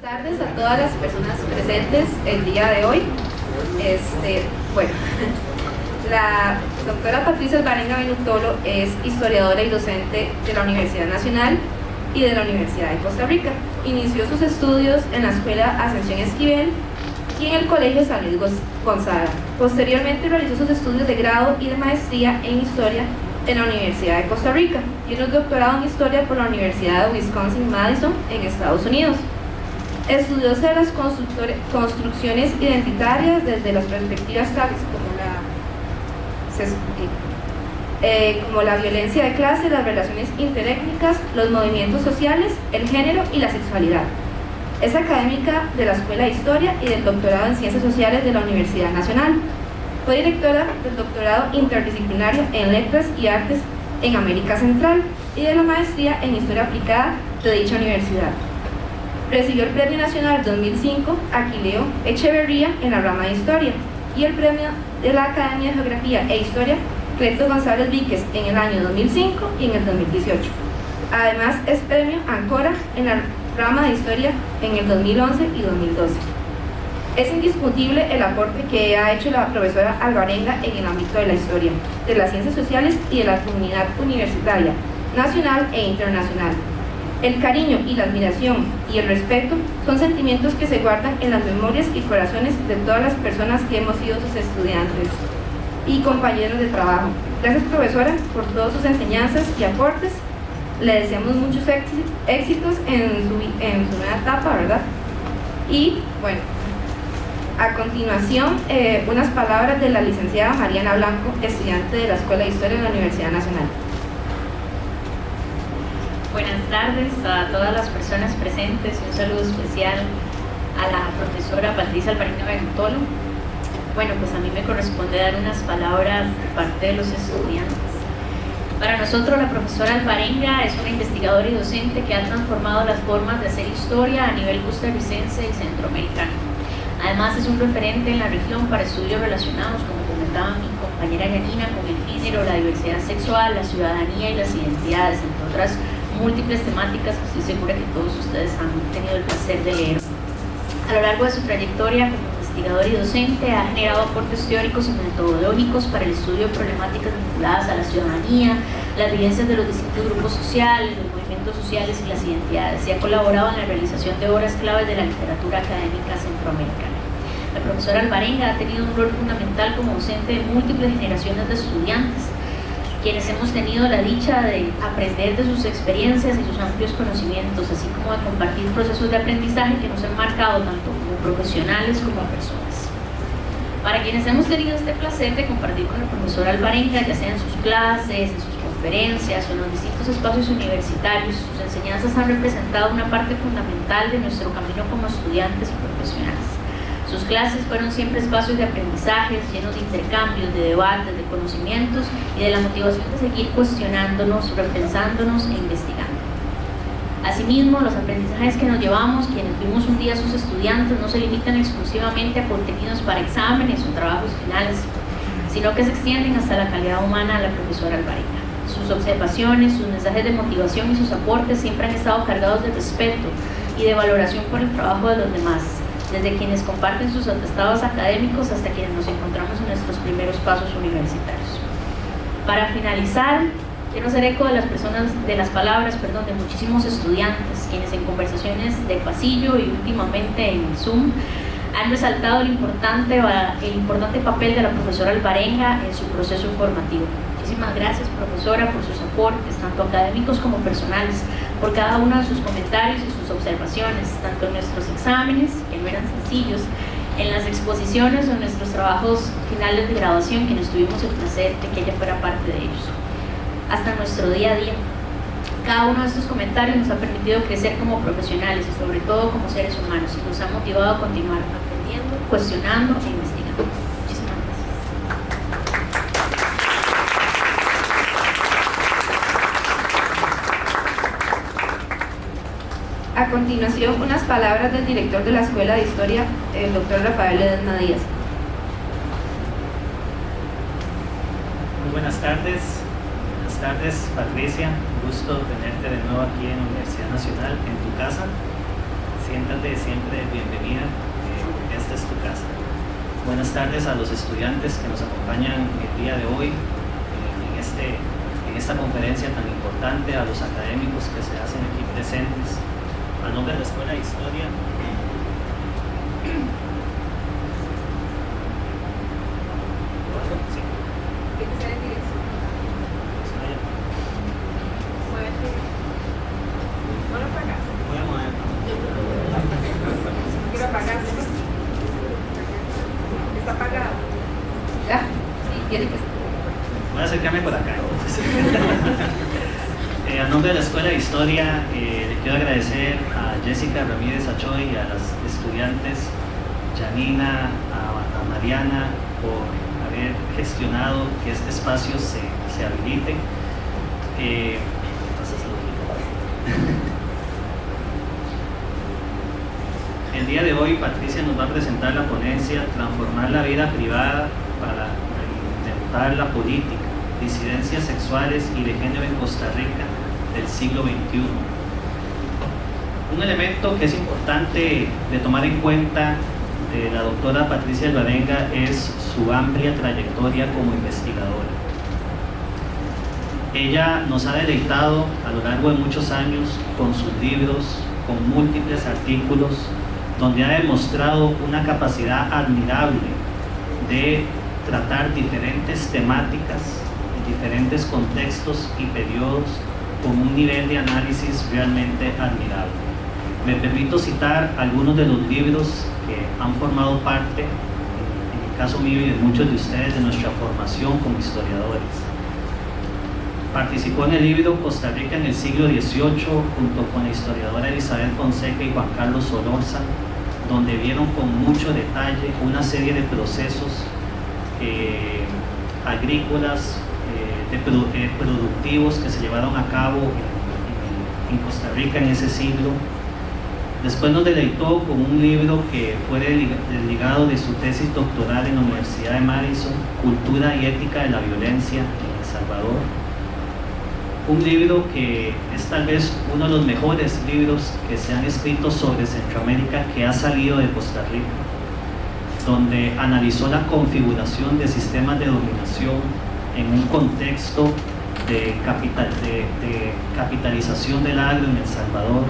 Buenas tardes a todas las personas presentes el día de hoy. Bueno, la doctora Patricia Alvarenga Benutolo es historiadora y docente de la Universidad Nacional y de la Universidad de Costa Rica. Inició sus estudios en la Escuela Ascensión Esquivel y en el Colegio San Luis Gonzaga. Posteriormente realizó sus estudios de grado y de maestría en Historia en la Universidad de Costa Rica y un doctorado en Historia por la Universidad de Wisconsin-Madison en Estados Unidos. Estudió sobre las construcciones identitarias desde las perspectivas tales como la violencia de clase, las relaciones interétnicas, los movimientos sociales, el género y la sexualidad. Es académica de la Escuela de Historia y del doctorado en Ciencias Sociales de la Universidad Nacional. Fue directora del doctorado interdisciplinario en Letras y Artes en América Central y de la maestría en Historia Aplicada de dicha universidad. Recibió el Premio Nacional 2005 Aquileo Echeverría en la rama de Historia y el Premio de la Academia de Geografía e Historia Cleto González Víquez en el año 2005 y en el 2018. Además es Premio Ancora en la rama de Historia en el 2011 y 2012. Es indiscutible el aporte que ha hecho la profesora Alvarenga en el ámbito de la historia, de las ciencias sociales y de la comunidad universitaria, nacional e internacional. El cariño y la admiración y el respeto son sentimientos que se guardan en las memorias y corazones de todas las personas que hemos sido sus estudiantes y compañeros de trabajo. Gracias, profesora, por todas sus enseñanzas y aportes. Le deseamos muchos éxitos en su nueva etapa, ¿verdad? Y bueno, a continuación, unas palabras de la licenciada Mariana Blanco, estudiante de la Escuela de Historia de la Universidad Nacional. Buenas tardes a todas las personas presentes y un saludo especial a la profesora Patricia Alvarenga Benutolo. Bueno, pues a mí me corresponde dar unas palabras de parte de los estudiantes. Para nosotros la profesora Alvarenga es una investigadora y docente que ha transformado las formas de hacer historia a nivel costarricense y centroamericano. Además es un referente en la región para estudios relacionados, como comentaba mi compañera Yanina, con el género, la diversidad sexual, la ciudadanía y las identidades, entre otras múltiples temáticas que estoy segura que todos ustedes han tenido el placer de leer. A lo largo de su trayectoria como investigadora y docente ha generado aportes teóricos y metodológicos para el estudio de problemáticas vinculadas a la ciudadanía, las vivencias de los distintos grupos sociales, los movimientos sociales y las identidades, y ha colaborado en la realización de obras claves de la literatura académica centroamericana. La profesora Alvarenga ha tenido un rol fundamental como docente de múltiples generaciones de estudiantes, quienes hemos tenido la dicha de aprender de sus experiencias y sus amplios conocimientos, así como de compartir procesos de aprendizaje que nos han marcado tanto como profesionales como personas. Para quienes hemos tenido este placer de compartir con la profesora Alvarenga, ya sea en sus clases, en sus conferencias o en los distintos espacios universitarios, sus enseñanzas han representado una parte fundamental de nuestro camino como estudiantes y profesionales. Sus clases fueron siempre espacios de aprendizajes, llenos de intercambios, de debates, de conocimientos y de la motivación de seguir cuestionándonos, repensándonos e investigando. Asimismo, los aprendizajes que nos llevamos, quienes fuimos un día sus estudiantes, no se limitan exclusivamente a contenidos para exámenes o trabajos finales, sino que se extienden hasta la calidad humana de la profesora Alvarenga. Sus observaciones, sus mensajes de motivación y sus aportes siempre han estado cargados de respeto y de valoración por el trabajo de los demás, desde quienes comparten sus atestados académicos hasta quienes nos encontramos en nuestros primeros pasos universitarios. Para finalizar, quiero hacer eco de las palabras de muchísimos estudiantes, quienes en conversaciones de pasillo y últimamente en Zoom han resaltado el importante papel de la profesora Alvarenga en su proceso formativo. Muchísimas gracias, profesora, por sus aportes, tanto académicos como personales, por cada uno de sus comentarios y sus observaciones, tanto en nuestros exámenes, que no eran sencillos, en las exposiciones o en nuestros trabajos finales de graduación, que nos tuvimos el placer de que ella fuera parte de ellos, hasta nuestro día a día. Cada uno de estos comentarios nos ha permitido crecer como profesionales y sobre todo como seres humanos, y nos ha motivado a continuar aprendiendo, cuestionando e investigando. Muchísimas gracias. A continuación, unas palabras del director de la Escuela de Historia, el doctor Rafael Ledesma Díaz. Muy buenas tardes. Buenas tardes, Patricia. Un gusto tenerte de nuevo aquí en la Universidad Nacional, en tu casa. siéntate siempre bienvenida, esta es tu casa. Buenas tardes a los estudiantes que nos acompañan el día de hoy en esta conferencia tan importante, a los académicos que se hacen aquí presentes. A nombre de la Escuela de Historia, voy a acercarme por acá. A nombre de la Escuela de Historia, le quiero agradecer a Jessica Ramírez Achoy y a las estudiantes Janina, a Mariana, por haber gestionado que este espacio se habilite. El día de hoy Patricia nos va a presentar la ponencia Transformar la vida privada para intentar la política, disidencias sexuales y de género en Costa Rica del siglo XXI. Un elemento que es importante de tomar en cuenta de la doctora Patricia Alvarenga es su amplia trayectoria como investigadora. Ella nos ha deleitado a lo largo de muchos años con sus libros, con múltiples artículos, donde ha demostrado una capacidad admirable de tratar diferentes temáticas en diferentes contextos y periodos con un nivel de análisis realmente admirable. Me permito citar algunos de los libros que han formado parte, en el caso mío y de muchos de ustedes, de nuestra formación como historiadores. Participó en el libro Costa Rica en el siglo XVIII junto con la historiadora Elizabeth Fonseca y Juan Carlos Solórzano, donde vieron con mucho detalle una serie de procesos agrícolas, productivos que se llevaron a cabo en Costa Rica en ese siglo. Después nos deleitó con un libro que fue desligado de su tesis doctoral en la Universidad de Madison, Cultura y Ética de la Violencia en El Salvador. Un libro que es tal vez uno de los mejores libros que se han escrito sobre Centroamérica, que ha salido de Costa Rica, donde analizó la configuración de sistemas de dominación en un contexto de capitalización del agro en El Salvador.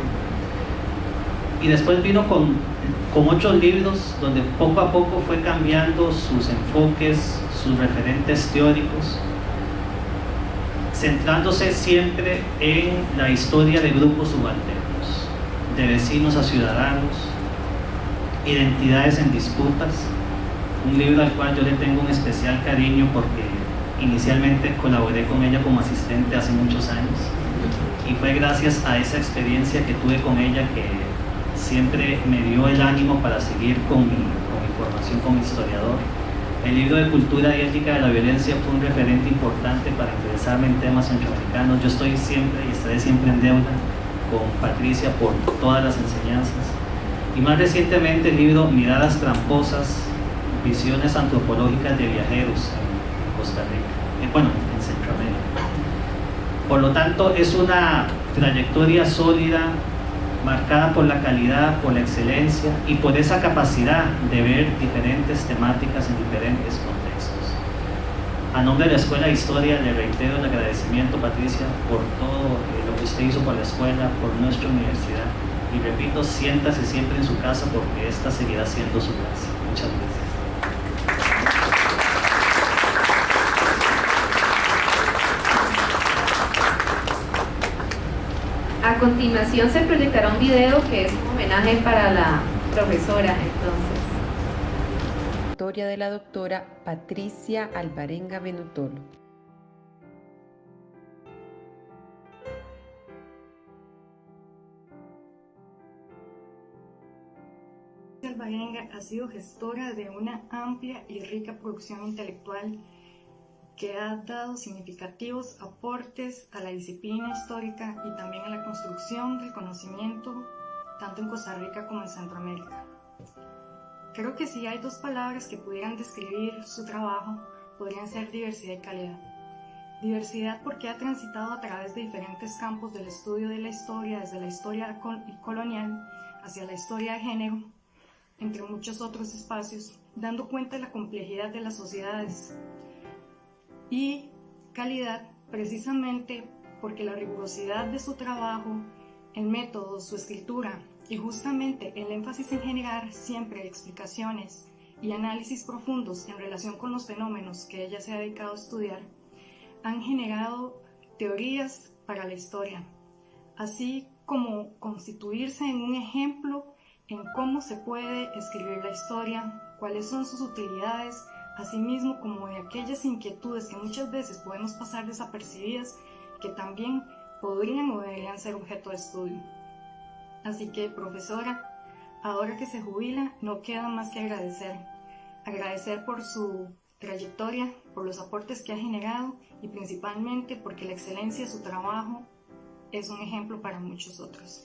Y después vino con otros libros donde poco a poco fue cambiando sus enfoques, sus referentes teóricos, centrándose siempre en la historia de grupos subalternos, de vecinos a ciudadanos, identidades en disputas, un libro al cual yo le tengo un especial cariño porque inicialmente colaboré con ella como asistente hace muchos años y fue gracias a esa experiencia que tuve con ella que siempre me dio el ánimo para seguir con mi formación como historiador. El libro de Cultura y Ética de la Violencia fue un referente importante para interesarme en temas centroamericanos. Yo estoy siempre y estaré siempre en deuda con Patricia por todas las enseñanzas. Y más recientemente el libro Miradas Tramposas, Visiones Antropológicas de Viajeros en Costa Rica, en Centroamérica. Por lo tanto, es una trayectoria sólida, marcada por la calidad, por la excelencia y por esa capacidad de ver diferentes temáticas en diferentes contextos. A nombre de la Escuela de Historia le reitero el agradecimiento, Patricia, por todo lo que usted hizo por la escuela, por nuestra universidad, y repito, siéntase siempre en su casa porque esta seguirá siendo su casa. Muchas gracias. A continuación se proyectará un video que es un homenaje para la profesora, entonces. Historia de la doctora Patricia Alvarenga Venutolo. Alvarenga ha sido gestora de una amplia y rica producción intelectual que ha dado significativos aportes a la disciplina histórica y también a la construcción del conocimiento, tanto en Costa Rica como en Centroamérica. Creo que si hay dos palabras que pudieran describir su trabajo, podrían ser diversidad y calidad. Diversidad porque ha transitado a través de diferentes campos del estudio de la historia, desde la historia colonial hacia la historia de género, entre muchos otros espacios, dando cuenta de la complejidad de las sociedades, y calidad precisamente porque la rigurosidad de su trabajo, el método, su escritura y justamente el énfasis en generar siempre explicaciones y análisis profundos en relación con los fenómenos que ella se ha dedicado a estudiar, han generado teorías para la historia, así como constituirse en un ejemplo en cómo se puede escribir la historia, cuáles son sus utilidades, asimismo como de aquellas inquietudes que muchas veces podemos pasar desapercibidas, que también podrían o deberían ser objeto de estudio. Así que, profesora, ahora que se jubila, no queda más que agradecer por su trayectoria, por los aportes que ha generado y principalmente porque la excelencia de su trabajo es un ejemplo para muchos otros.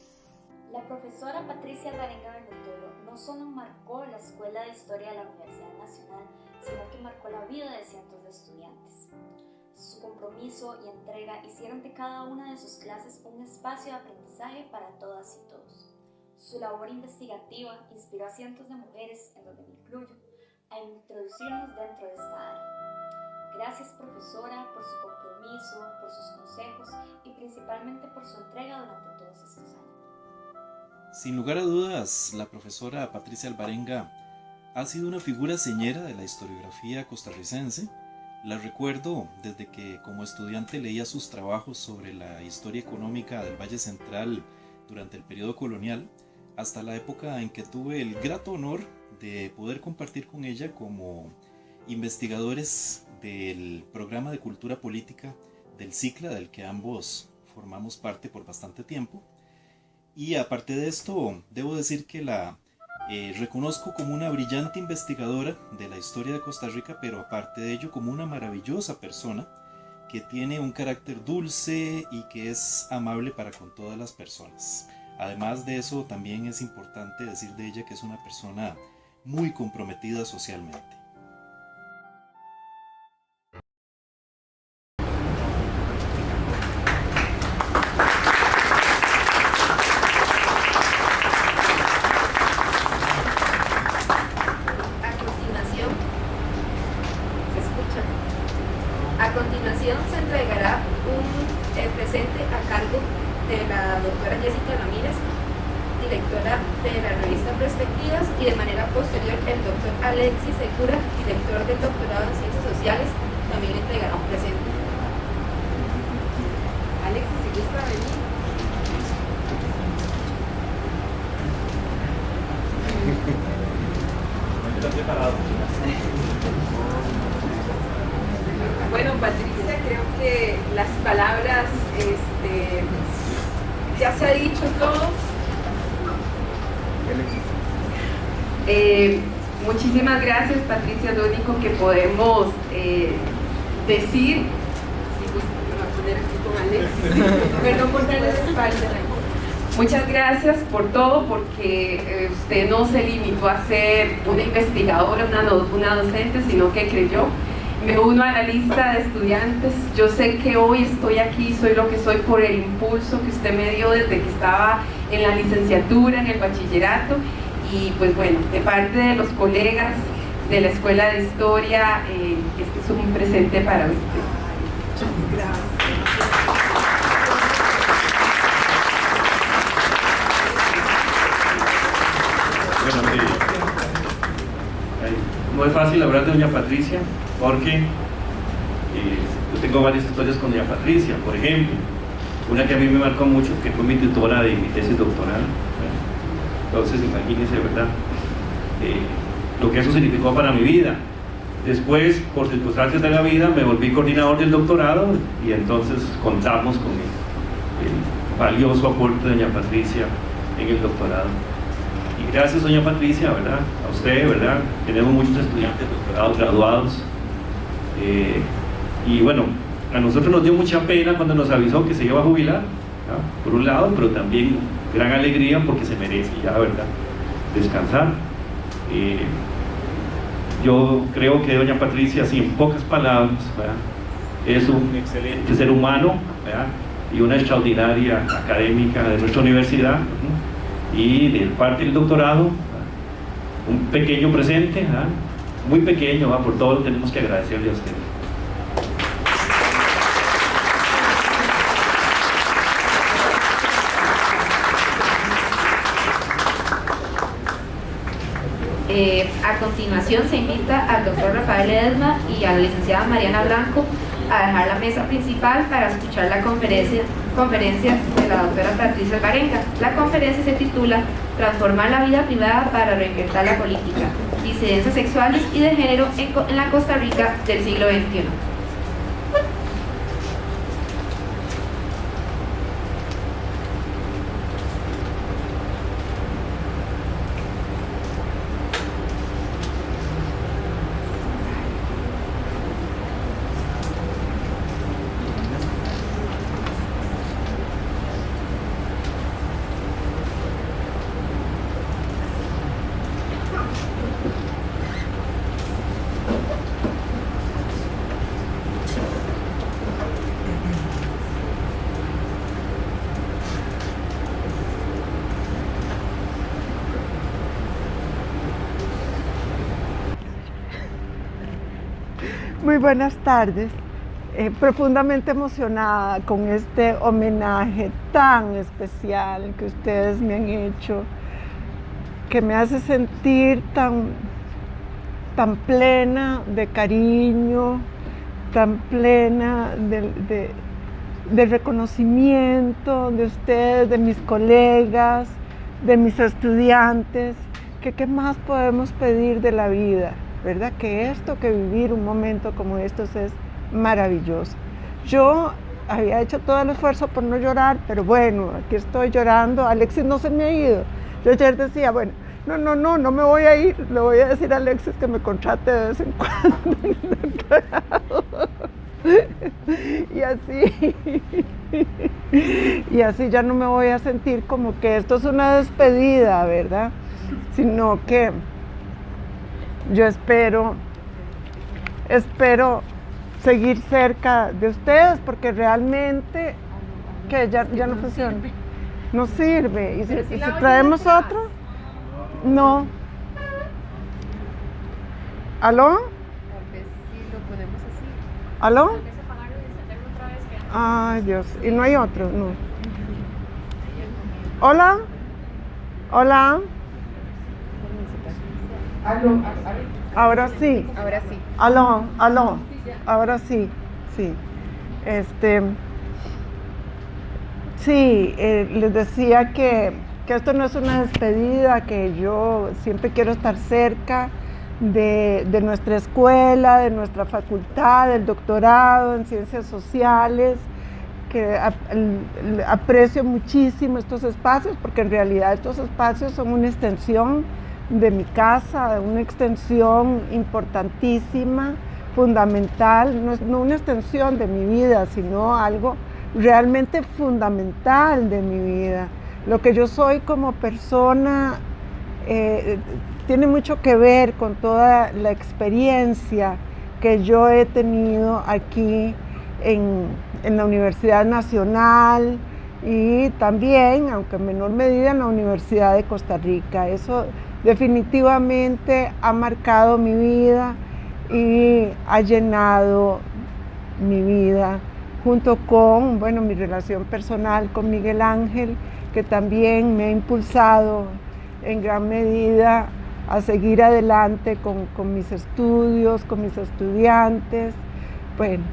La profesora Patricia Alvarenga Benutolo no solo marcó la Escuela de Historia de la Universidad Nacional, sino que marcó la vida de cientos de estudiantes. Su compromiso y entrega hicieron de cada una de sus clases un espacio de aprendizaje para todas y todos. Su labor investigativa inspiró a cientos de mujeres, en donde me incluyo, a introducirnos dentro de esta área. Gracias, profesora, por su compromiso, por sus consejos y principalmente por su entrega durante todos estos años. Sin lugar a dudas, la profesora Patricia Alvarenga ha sido una figura señera de la historiografía costarricense. La recuerdo desde que como estudiante leía sus trabajos sobre la historia económica del Valle Central durante el periodo colonial, hasta la época en que tuve el grato honor de poder compartir con ella como investigadores del programa de cultura política del CICLA, del que ambos formamos parte por bastante tiempo. Y aparte de esto, debo decir que la reconozco como una brillante investigadora de la historia de Costa Rica, pero aparte de ello como una maravillosa persona que tiene un carácter dulce y que es amable para con todas las personas. Además de eso, también es importante decir de ella que es una persona muy comprometida socialmente. A continuación se entregará el presente a cargo de la doctora Jessica Ramírez, directora de la revista Perspectivas, y de manera posterior el doctor Alexis Segura, director del doctorado en Ciencias Sociales, también le entregará un presente. Alexis, si gusta venir. Bueno, Patricia, creo que las palabras, ya se ha dicho todo. Muchísimas gracias, Patricia. Lo único que podemos decir, si me voy a poner aquí con Alexis, perdón por darle la espalda. Muchas gracias por todo, porque usted no se limitó a ser una investigadora, una docente, sino que creyó. Me uno a la lista de estudiantes. Yo sé que hoy estoy aquí, soy lo que soy por el impulso que usted me dio desde que estaba en la licenciatura, en el bachillerato, y pues bueno, de parte de los colegas de la Escuela de Historia, este es un presente para usted. Gracias. Bueno, no es fácil hablar de doña Patricia, porque yo tengo varias historias con doña Patricia. Por ejemplo, una que a mí me marcó mucho, que fue mi tutora de mi tesis doctoral. Entonces, imagínense, ¿verdad? Lo que eso significó para mi vida. Después, por circunstancias de la vida, me volví coordinador del doctorado y entonces contamos con el valioso aporte de doña Patricia en el doctorado. Y gracias, doña Patricia, ¿verdad? A usted, ¿verdad? Tenemos muchos estudiantes doctorados graduados. Y bueno, a nosotros nos dio mucha pena cuando nos avisó que se iba a jubilar, ¿no? Por un lado, pero también gran alegría porque se merece ya, ¿verdad?, descansar. Yo creo que doña Patricia, así en pocas palabras, ¿verdad?, es un excelente ser humano, ¿verdad?, y una extraordinaria académica de nuestra universidad. y de parte del doctorado, un pequeño presente, muy pequeño, por todo lo que tenemos que agradecerle a usted. A continuación se invita al doctor Rafael Ledesma y a la licenciada Mariana Blanco a dejar la mesa principal para escuchar la conferencia de la doctora Patricia Alvarenga. La conferencia se titula Transformar la vida privada para reinventar la política, disidencias sexuales y de género en la Costa Rica del siglo XXI. Muy buenas tardes, profundamente emocionada con este homenaje tan especial que ustedes me han hecho, que me hace sentir tan plena de cariño, tan plena de reconocimiento de ustedes, de mis colegas, de mis estudiantes, que qué más podemos pedir de la vida. ¿Verdad? Que vivir un momento como estos es maravilloso. Yo había hecho todo el esfuerzo por no llorar, pero bueno, aquí estoy llorando. Alexis no se me ha ido. Yo ayer decía, bueno, no me voy a ir. Le voy a decir a Alexis que me contrate de vez en cuando en el doctorado. Y así ya no me voy a sentir como que esto es una despedida, ¿verdad? Sino que yo espero seguir cerca de ustedes, porque realmente que ya no funciona, no sirve. ¿Y si traemos otro? No. ¿Aló? Tal vez sí lo ponemos así. ¿Aló? Tal vez apagarlo y encenderlo otra vez, que Ay, Dios, y no hay otro, no. ¿Hola? ¿Hola? Aló. Ahora sí. Ahora sí. Aló. Ahora sí, sí. Sí, les decía que esto no es una despedida, que yo siempre quiero estar cerca de nuestra escuela, de nuestra facultad, del doctorado en ciencias sociales, que aprecio muchísimo estos espacios, porque en realidad estos espacios son una extensión de mi casa, una extensión importantísima, fundamental, no una extensión de mi vida, sino algo realmente fundamental de mi vida. Lo que yo soy como persona tiene mucho que ver con toda la experiencia que yo he tenido aquí en la Universidad Nacional y también, aunque en menor medida, en la Universidad de Costa Rica. Eso definitivamente ha marcado mi vida y ha llenado mi vida, junto con, mi relación personal con Miguel Ángel, que también me ha impulsado en gran medida a seguir adelante con mis estudios, con mis estudiantes. Bueno,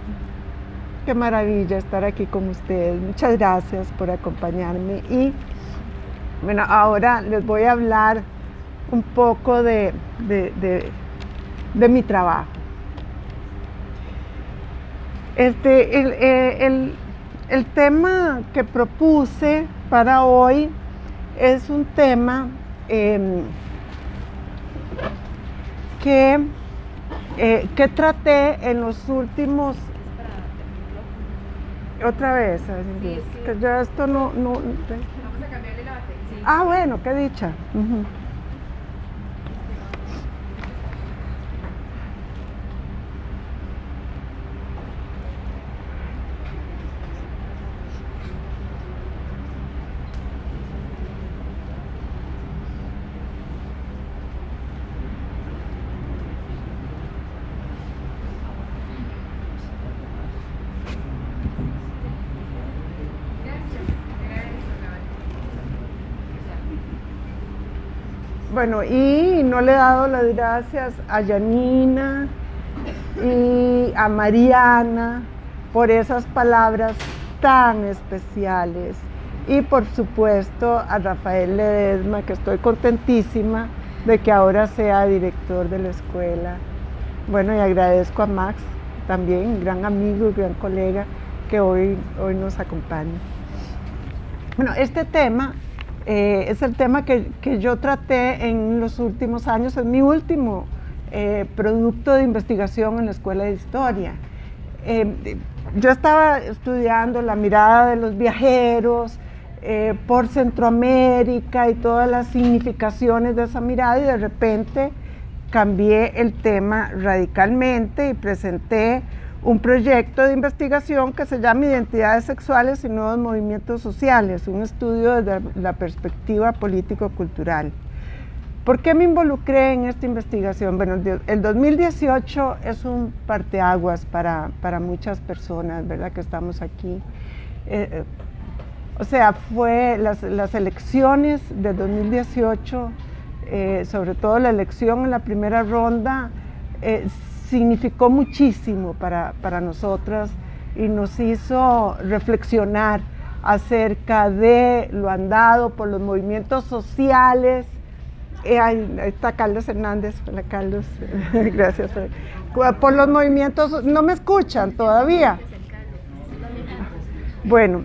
qué maravilla estar aquí con ustedes. Muchas gracias por acompañarme. Y bueno, ahora les voy a hablar un poco de mi trabajo. El tema que propuse para hoy es un tema que traté en los últimos... Otra vez, que ya esto no... Vamos a cambiarle la batería. Ah, bueno, qué dicha. Bueno, y no le he dado las gracias a Janina y a Mariana por esas palabras tan especiales. Y por supuesto a Rafael Ledesma, que estoy contentísima de que ahora sea director de la escuela. Bueno, y agradezco a Max también, gran amigo y gran colega, que hoy nos acompaña. Bueno, este tema es el tema que yo traté en los últimos años, es mi último producto de investigación en la Escuela de Historia. Yo estaba estudiando la mirada de los viajeros por Centroamérica y todas las significaciones de esa mirada, y de repente cambié el tema radicalmente y presenté un proyecto de investigación que se llama Identidades Sexuales y Nuevos Movimientos Sociales, un estudio desde la perspectiva político-cultural. ¿Por qué me involucré en esta investigación? Bueno, el 2018 es un parteaguas para muchas personas, ¿verdad?, que estamos aquí. O sea, fue las elecciones de 2018, sobre todo la elección en la primera ronda, significó muchísimo para nosotras y nos hizo reflexionar acerca de lo andado por los movimientos sociales. Ahí está Carlos Hernández. Hola, Carlos. Gracias. Por los movimientos, ¿no me escuchan todavía? Bueno,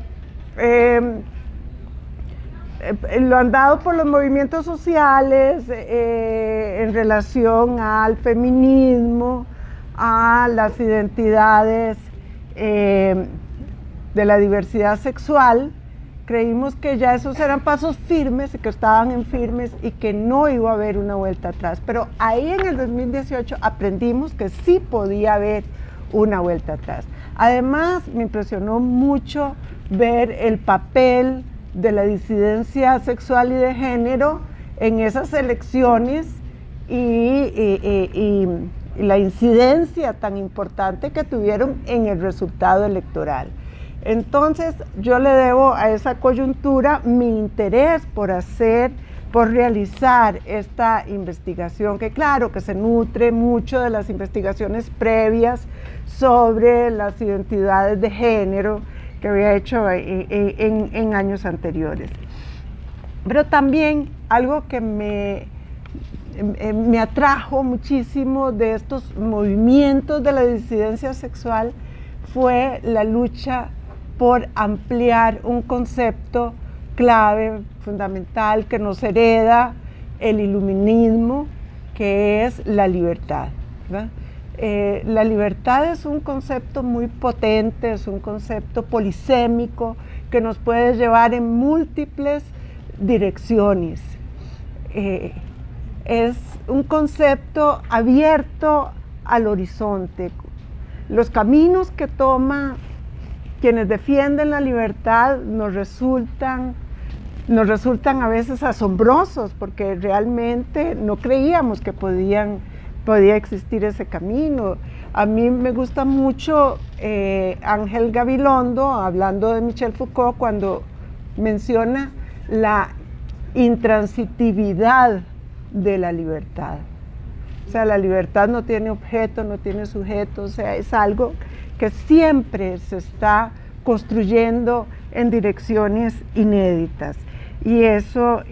lo andado por los movimientos sociales en relación al feminismo, a las identidades de la diversidad sexual. Creímos que ya esos eran pasos firmes y que estaban en firmes y que no iba a haber una vuelta atrás. Pero ahí en el 2018 aprendimos que sí podía haber una vuelta atrás. Además, me impresionó mucho ver el papel de la disidencia sexual y de género en esas elecciones y la incidencia tan importante que tuvieron en el resultado electoral. Entonces, yo le debo a esa coyuntura mi interés por realizar esta investigación, que claro, que se nutre mucho de las investigaciones previas sobre las identidades de género que había hecho en años anteriores. Pero también algo que me atrajo muchísimo de estos movimientos de la disidencia sexual fue la lucha por ampliar un concepto clave, fundamental, que nos hereda el iluminismo, que es la libertad, ¿verdad? La libertad es un concepto muy potente, es un concepto polisémico que nos puede llevar en múltiples direcciones. Es un concepto abierto al horizonte. Los caminos que toma quienes defienden la libertad nos resultan a veces asombrosos, porque realmente no creíamos que podía existir ese camino. A mí me gusta mucho Ángel Gabilondo, hablando de Michel Foucault, cuando menciona la intransitividad de la libertad. O sea, la libertad no tiene objeto, no tiene sujeto, o sea, es algo que siempre se está construyendo en direcciones inéditas. Y eso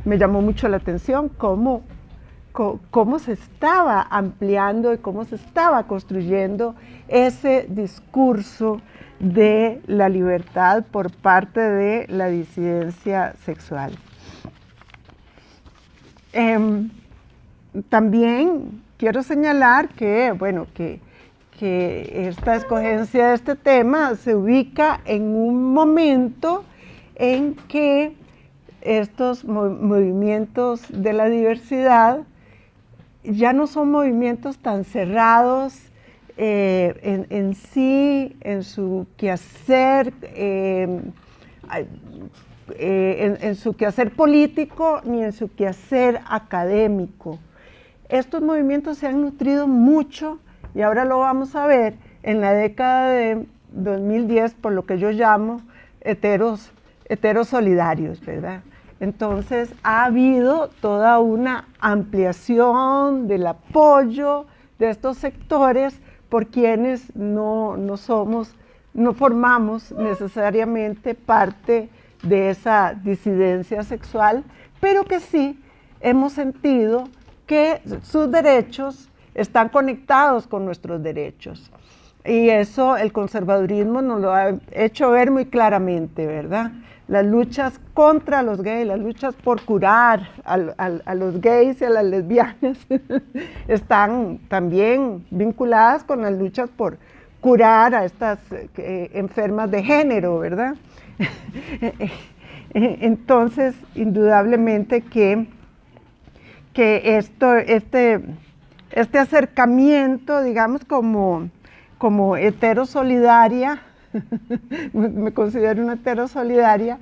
me llamó mucho la atención, cómo se estaba ampliando y cómo se estaba construyendo ese discurso de la libertad por parte de la disidencia sexual. También quiero señalar que esta escogencia de este tema se ubica en un momento en que estos movimientos de la diversidad ya no son movimientos tan cerrados en sí, en su quehacer, en su quehacer político, ni en su quehacer académico. Estos movimientos se han nutrido mucho, y ahora lo vamos a ver, en la década de 2010, por lo que yo llamo heteros solidarios, ¿verdad? Entonces ha habido toda una ampliación del apoyo de estos sectores por quienes no formamos necesariamente parte de esa disidencia sexual, pero que sí hemos sentido que sus derechos están conectados con nuestros derechos. Y eso el conservadurismo nos lo ha hecho ver muy claramente, ¿verdad? Las luchas contra los gays, las luchas por curar a los gays y a las lesbianas están también vinculadas con las luchas por curar a estas enfermas de género, ¿verdad? Entonces, indudablemente que este acercamiento, digamos, como heterosolidaria, me considero una heterosolidaria,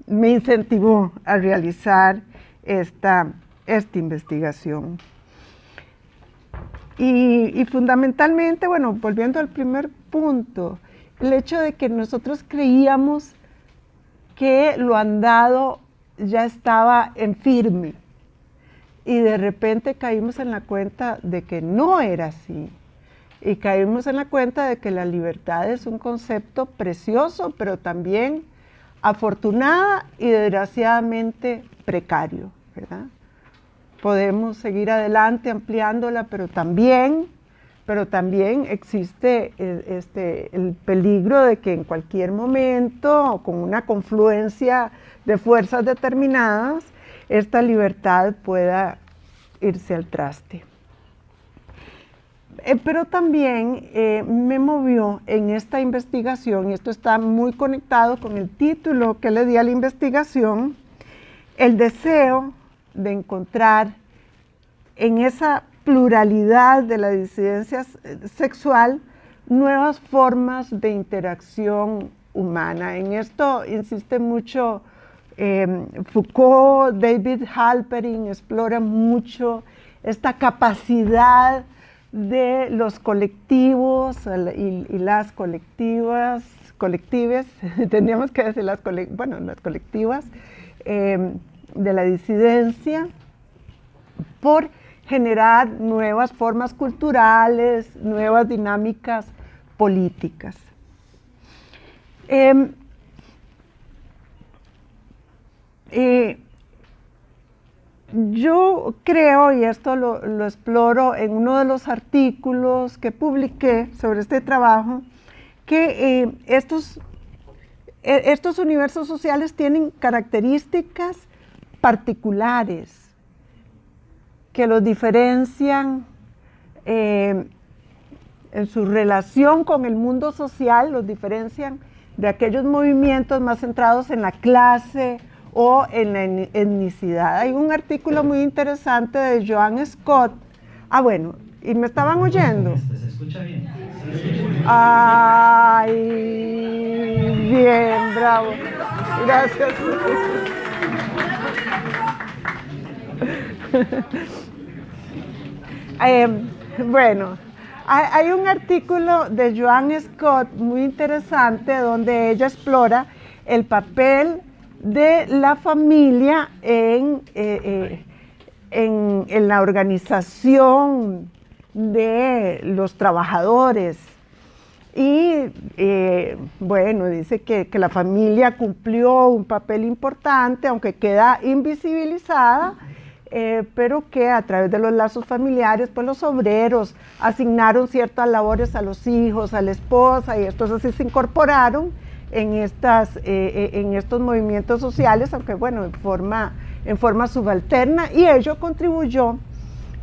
me incentivó a realizar esta investigación. Y fundamentalmente, bueno, volviendo al primer punto, el hecho de que nosotros creíamos que lo andado ya estaba en firme y de repente caímos en la cuenta de que no era así. Y caímos en la cuenta de que la libertad es un concepto precioso, pero también afortunada y desgraciadamente precario, ¿verdad? Podemos seguir adelante ampliándola, pero también existe el peligro de que en cualquier momento, con una confluencia de fuerzas determinadas, esta libertad pueda irse al traste. Pero también me movió en esta investigación, y esto está muy conectado con el título que le di a la investigación, el deseo de encontrar en esa pluralidad de la disidencia sexual nuevas formas de interacción humana. En esto insiste mucho Foucault. David Halperin explora mucho esta capacidad de los colectivos y las colectives, tendríamos que decir las colectivas de la disidencia, por generar nuevas formas culturales, nuevas dinámicas políticas. Yo creo, y esto lo exploro en uno de los artículos que publiqué sobre este trabajo, que estos universos sociales tienen características particulares que los diferencian en su relación con el mundo social, los diferencian de aquellos movimientos más centrados en la clase o en la etnicidad. Hay un artículo muy interesante de Joan Scott. Bueno, ¿y me estaban oyendo? ¿Se escucha bien? Ay, bien, bravo. Gracias. Bueno, hay un artículo de Joan Scott muy interesante donde ella explora el papel de la familia en la organización de los trabajadores. Y bueno, dice que la familia cumplió un papel importante, aunque queda invisibilizada, pero que a través de los lazos familiares, pues los obreros asignaron ciertas labores a los hijos, a la esposa, y estos así se incorporaron en estos movimientos sociales, aunque bueno, en forma subalterna, y ello contribuyó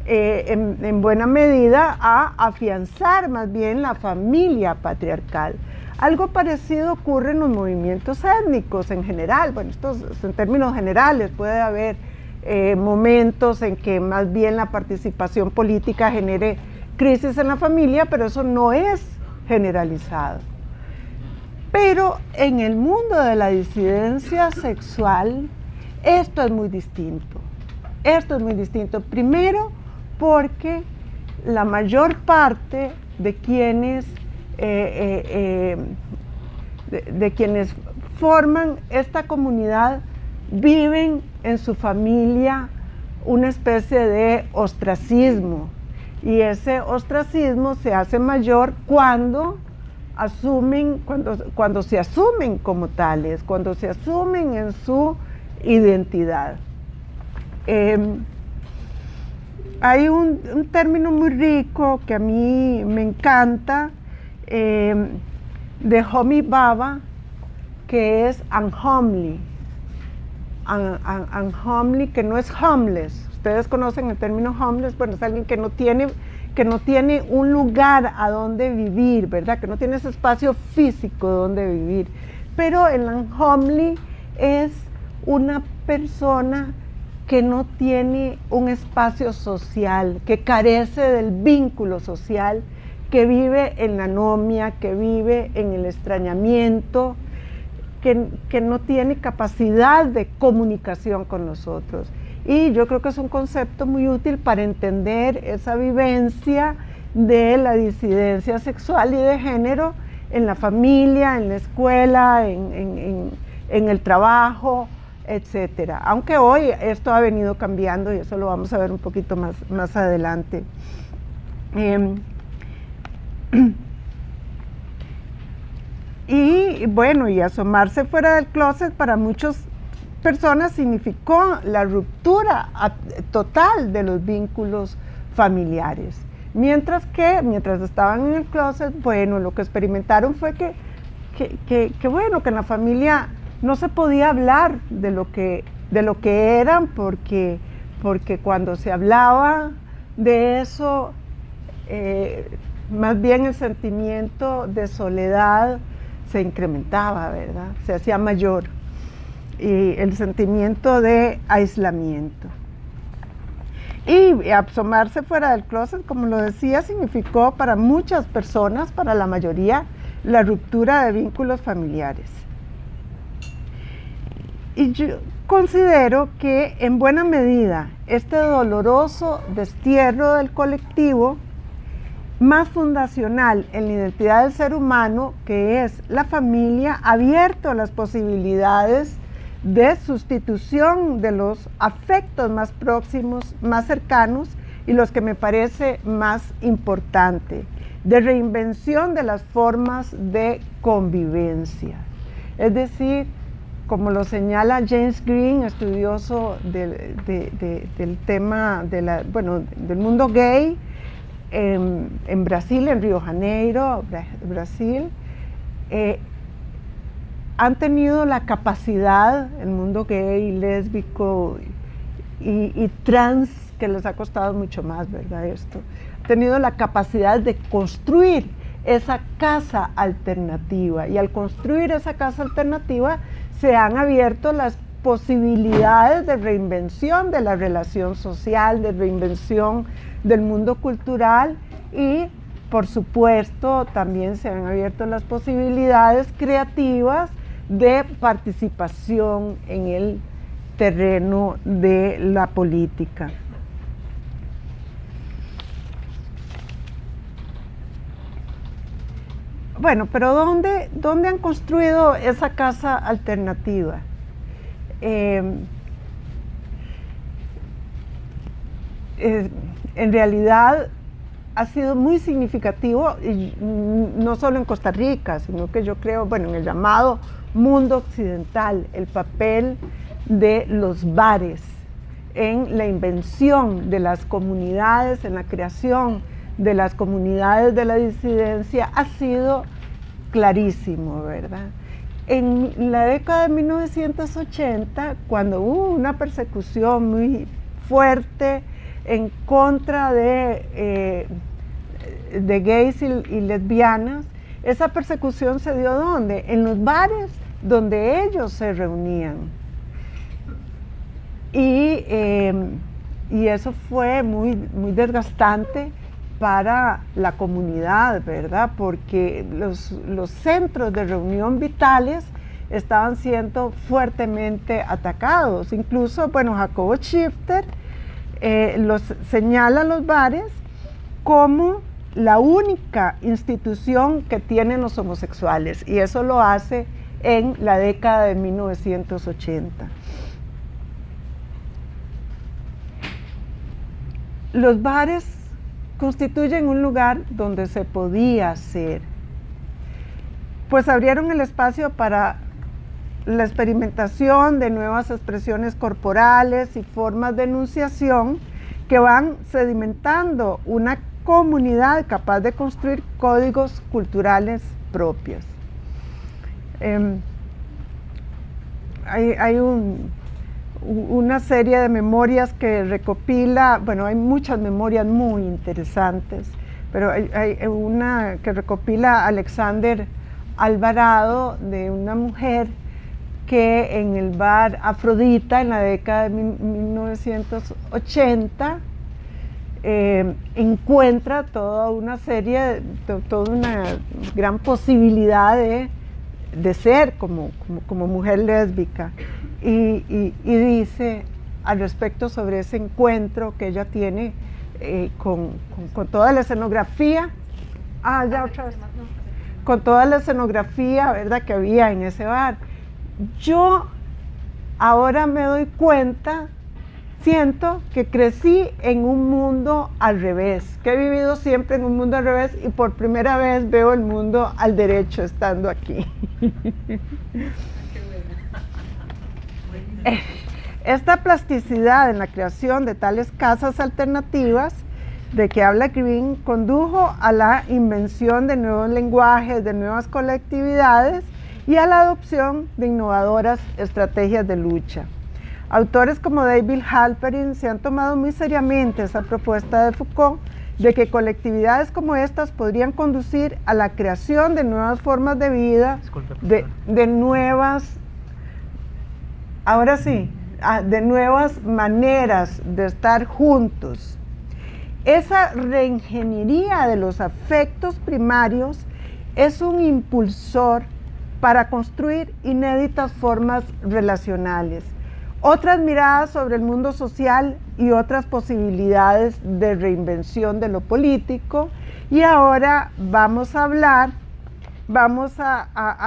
en buena medida a afianzar más bien la familia patriarcal. Algo parecido ocurre en los movimientos étnicos en general. Bueno, esto es en términos generales, puede haber momentos en que más bien la participación política genere crisis en la familia, pero eso no es generalizado. Pero en el mundo de la disidencia sexual, esto es muy distinto. Esto es muy distinto. Primero, porque la mayor parte de quienes forman esta comunidad viven en su familia una especie de ostracismo, y ese ostracismo se hace mayor cuando se asumen como tales, cuando se asumen en su identidad. Hay un término muy rico que a mí me encanta, de Homi Bhabha, que es unhomely. Unhomely, que no es homeless. Ustedes conocen el término homeless, bueno, es alguien que no tiene un lugar a donde vivir, ¿verdad? Que no tiene ese espacio físico donde vivir. Pero el unhomely es una persona que no tiene un espacio social, que carece del vínculo social, que vive en la anomia, que vive en el extrañamiento, que no tiene capacidad de comunicación con nosotros. Y yo creo que es un concepto muy útil para entender esa vivencia de la disidencia sexual y de género en la familia, en la escuela, en el trabajo, etcétera. Aunque hoy esto ha venido cambiando y eso lo vamos a ver un poquito más adelante. Y bueno, y asomarse fuera del closet para muchas personas significó la ruptura total de los vínculos familiares. Mientras estaban en el closet, bueno, lo que experimentaron fue que en la familia no se podía hablar de lo que eran, porque cuando se hablaba de eso, más bien el sentimiento de soledad se incrementaba, ¿verdad? Se hacía mayor, y el sentimiento de aislamiento. Y asomarse fuera del closet, como lo decía, significó para muchas personas, para la mayoría, la ruptura de vínculos familiares. Y yo considero que en buena medida este doloroso destierro del colectivo, más fundacional en la identidad del ser humano, que es la familia, ha abierto las posibilidades de sustitución de los afectos más próximos, más cercanos, y los que me parece más importante, de reinvención de las formas de convivencia. Es decir, como lo señala James Green, estudioso del tema del mundo gay, en Brasil, en Río Janeiro, Brasil, han tenido la capacidad, el mundo gay, lésbico y trans, que les ha costado mucho más, ¿verdad? Esto, ha tenido la capacidad de construir esa casa alternativa, y al construir esa casa alternativa se han abierto las posibilidades de reinvención de la relación social, de reinvención del mundo cultural, y por supuesto también se han abierto las posibilidades creativas de participación en el terreno de la política. Bueno, pero ¿dónde han construido esa casa alternativa? En realidad ha sido muy significativo, y no solo en Costa Rica, sino que yo creo, en el llamado mundo occidental, el papel de los bares en la invención de las comunidades, en la creación de las comunidades de la disidencia ha sido clarísimo, ¿verdad? En la década de 1980, cuando hubo una persecución muy fuerte en contra de gays y lesbianas, esa persecución se dio ¿dónde? En los bares donde ellos se reunían. Y eso fue muy desgastante para la comunidad, ¿verdad? Porque los centros de reunión vitales estaban siendo fuertemente atacados. Incluso, Jacobo Schifter señala los bares como la única institución que tienen los homosexuales, y eso lo hace en la década de 1980. Los bares constituyen un lugar donde se podía hacer, pues abrieron el espacio para la experimentación de nuevas expresiones corporales y formas de enunciación que van sedimentando una comunidad capaz de construir códigos culturales propios. Hay una serie de memorias que recopila, bueno, hay muchas memorias muy interesantes, pero hay una que recopila Alexander Alvarado, de una mujer que en el bar Afrodita en la década de 1980 encuentra toda una serie, toda una gran posibilidad de ser como mujer lésbica, y dice al respecto sobre ese encuentro que ella tiene con toda la escenografía, con toda la escenografía, ¿verdad?, que había en ese bar. Yo ahora me doy cuenta, siento que crecí en un mundo al revés, que he vivido siempre en un mundo al revés, y por primera vez veo el mundo al derecho estando aquí. Esta plasticidad en la creación de tales casas alternativas de que habla Green condujo a la invención de nuevos lenguajes, de nuevas colectividades y a la adopción de innovadoras estrategias de lucha. Autores como David Halperin se han tomado muy seriamente esa propuesta de Foucault de que colectividades como estas podrían conducir a la creación de nuevas formas de vida, de nuevas, ahora sí, de nuevas maneras de estar juntos. Esa reingeniería de los afectos primarios es un impulsor para construir inéditas formas relacionales, otras miradas sobre el mundo social y otras posibilidades de reinvención de lo político. Y ahora vamos a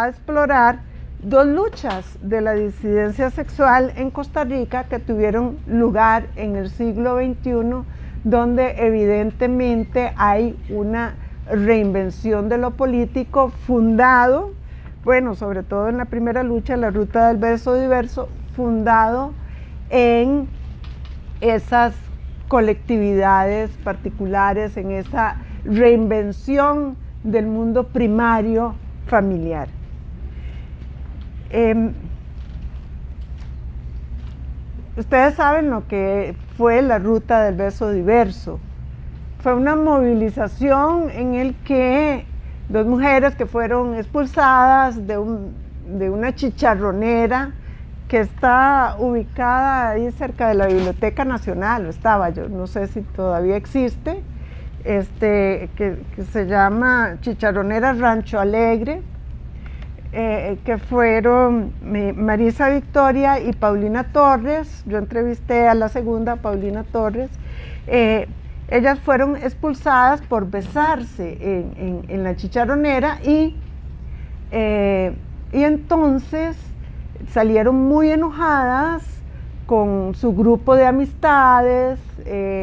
explorar dos luchas de la disidencia sexual en Costa Rica que tuvieron lugar en el siglo XXI, donde evidentemente hay una reinvención de lo político fundado, bueno, sobre todo en la primera lucha, la ruta del verso diverso, fundado en esas colectividades particulares, en esa reinvención del mundo primario familiar. Ustedes saben lo que fue la ruta del verso diverso. Fue una movilización en el que dos mujeres que fueron expulsadas de una chicharronera que está ubicada ahí cerca de la Biblioteca Nacional, yo no sé si todavía existe, que se llama Chicharronera Rancho Alegre, que fueron Marisa Victoria y Paulina Torres. Yo entrevisté a la segunda, Paulina Torres. Ellas fueron expulsadas por besarse en la chicharronera, y entonces salieron muy enojadas con su grupo de amistades,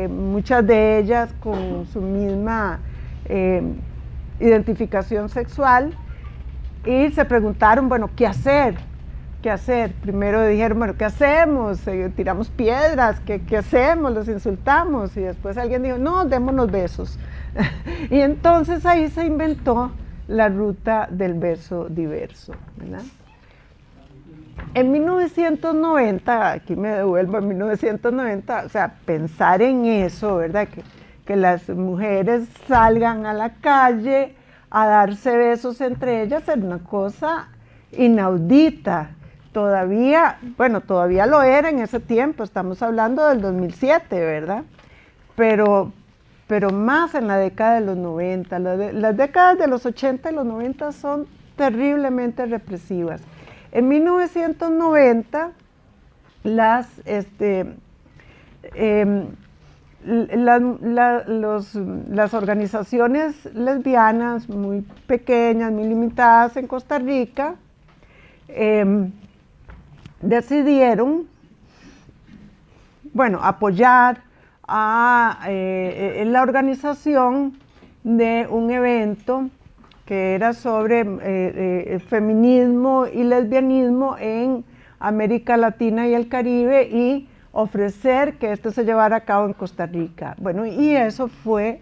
muchas de ellas con su misma identificación sexual, y se preguntaron, bueno, ¿qué hacer? ¿Qué hacer? Primero dijeron, bueno, ¿qué hacemos? ¿Tiramos piedras? ¿Qué hacemos? ¿Los insultamos? Y después alguien dijo, no, démonos besos. Y entonces ahí se inventó la ruta del verso diverso, ¿verdad? En 1990, aquí me devuelvo a 1990, o sea, pensar en eso, ¿verdad? Que las mujeres salgan a la calle a darse besos entre ellas era una cosa inaudita. Todavía lo era en ese tiempo, estamos hablando del 2007, ¿verdad? Pero más en la década de los 90, las décadas de los 80 y los 90 son terriblemente represivas. En 1990, las organizaciones lesbianas muy pequeñas, muy limitadas en Costa Rica, decidieron, bueno, apoyar a la organización de un evento que era sobre feminismo y lesbianismo en América Latina y el Caribe y ofrecer que esto se llevara a cabo en Costa Rica. Bueno, y eso fue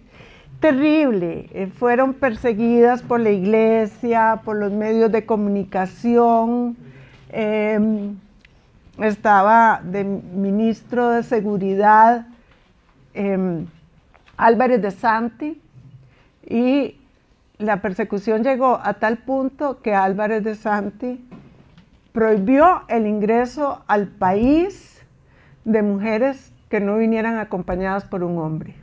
terrible. Fueron perseguidas por la iglesia, por los medios de comunicación. Estaba de ministro de Seguridad Álvarez de Santi, y la persecución llegó a tal punto que Álvarez de Santi prohibió el ingreso al país de mujeres que no vinieran acompañadas por un hombre.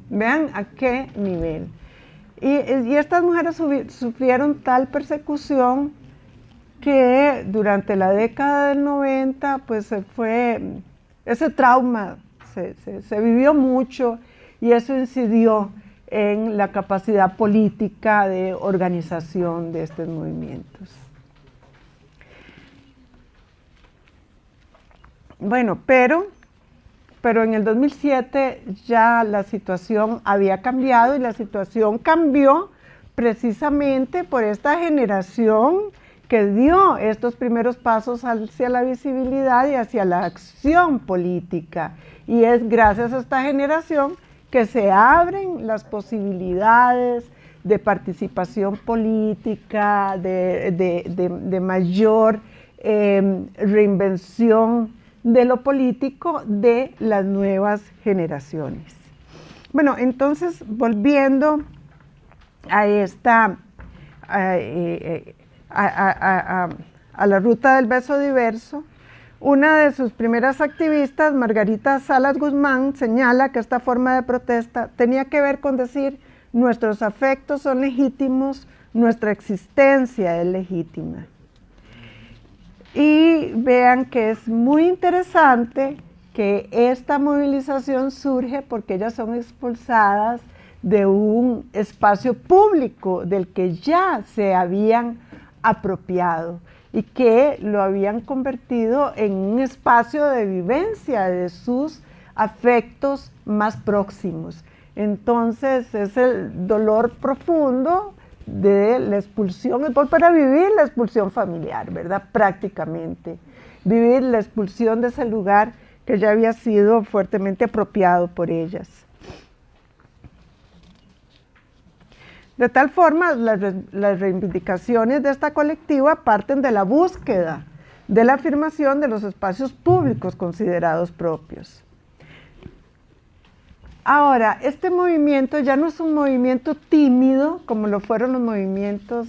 Vean a qué nivel. Y estas mujeres sufrieron tal persecución que durante la década del 90, pues ese trauma se vivió mucho, y eso incidió en la capacidad política de organización de estos movimientos. Bueno, pero en el 2007 ya la situación había cambiado, y la situación cambió precisamente por esta generación que dio estos primeros pasos hacia la visibilidad y hacia la acción política. Y es gracias a esta generación que se abren las posibilidades de participación política, de mayor reinvención de lo político de las nuevas generaciones. Bueno, entonces, volviendo a esta a la ruta del beso diverso, una de sus primeras activistas, Margarita Salas Guzmán, señala que esta forma de protesta tenía que ver con decir: nuestros afectos son legítimos, nuestra existencia es legítima. Y vean que es muy interesante que esta movilización surge porque ellas son expulsadas de un espacio público del que ya se habían apropiado y que lo habían convertido en un espacio de vivencia de sus afectos más próximos. Entonces es el dolor profundo de la expulsión, es volver a vivir la expulsión familiar, ¿verdad? Prácticamente, vivir la expulsión de ese lugar que ya había sido fuertemente apropiado por ellas. De tal forma, las reivindicaciones de esta colectiva parten de la búsqueda de la afirmación de los espacios públicos considerados propios. Ahora, este movimiento ya no es un movimiento tímido como lo fueron los movimientos,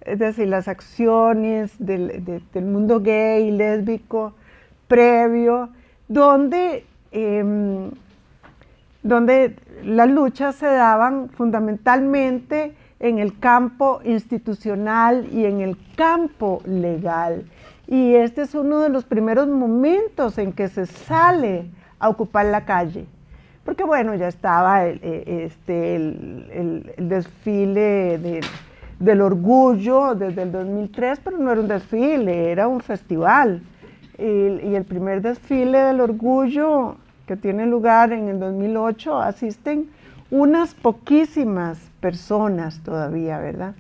es decir, las acciones del mundo gay, lésbico, previo, donde las luchas se daban fundamentalmente en el campo institucional y en el campo legal. Y este es uno de los primeros momentos en que se sale a ocupar la calle. Porque bueno, ya estaba el desfile del orgullo desde el 2003, pero no era un desfile, era un festival. Y el primer desfile del orgullo, que tiene lugar en el 2008, asisten unas poquísimas personas todavía, ¿verdad?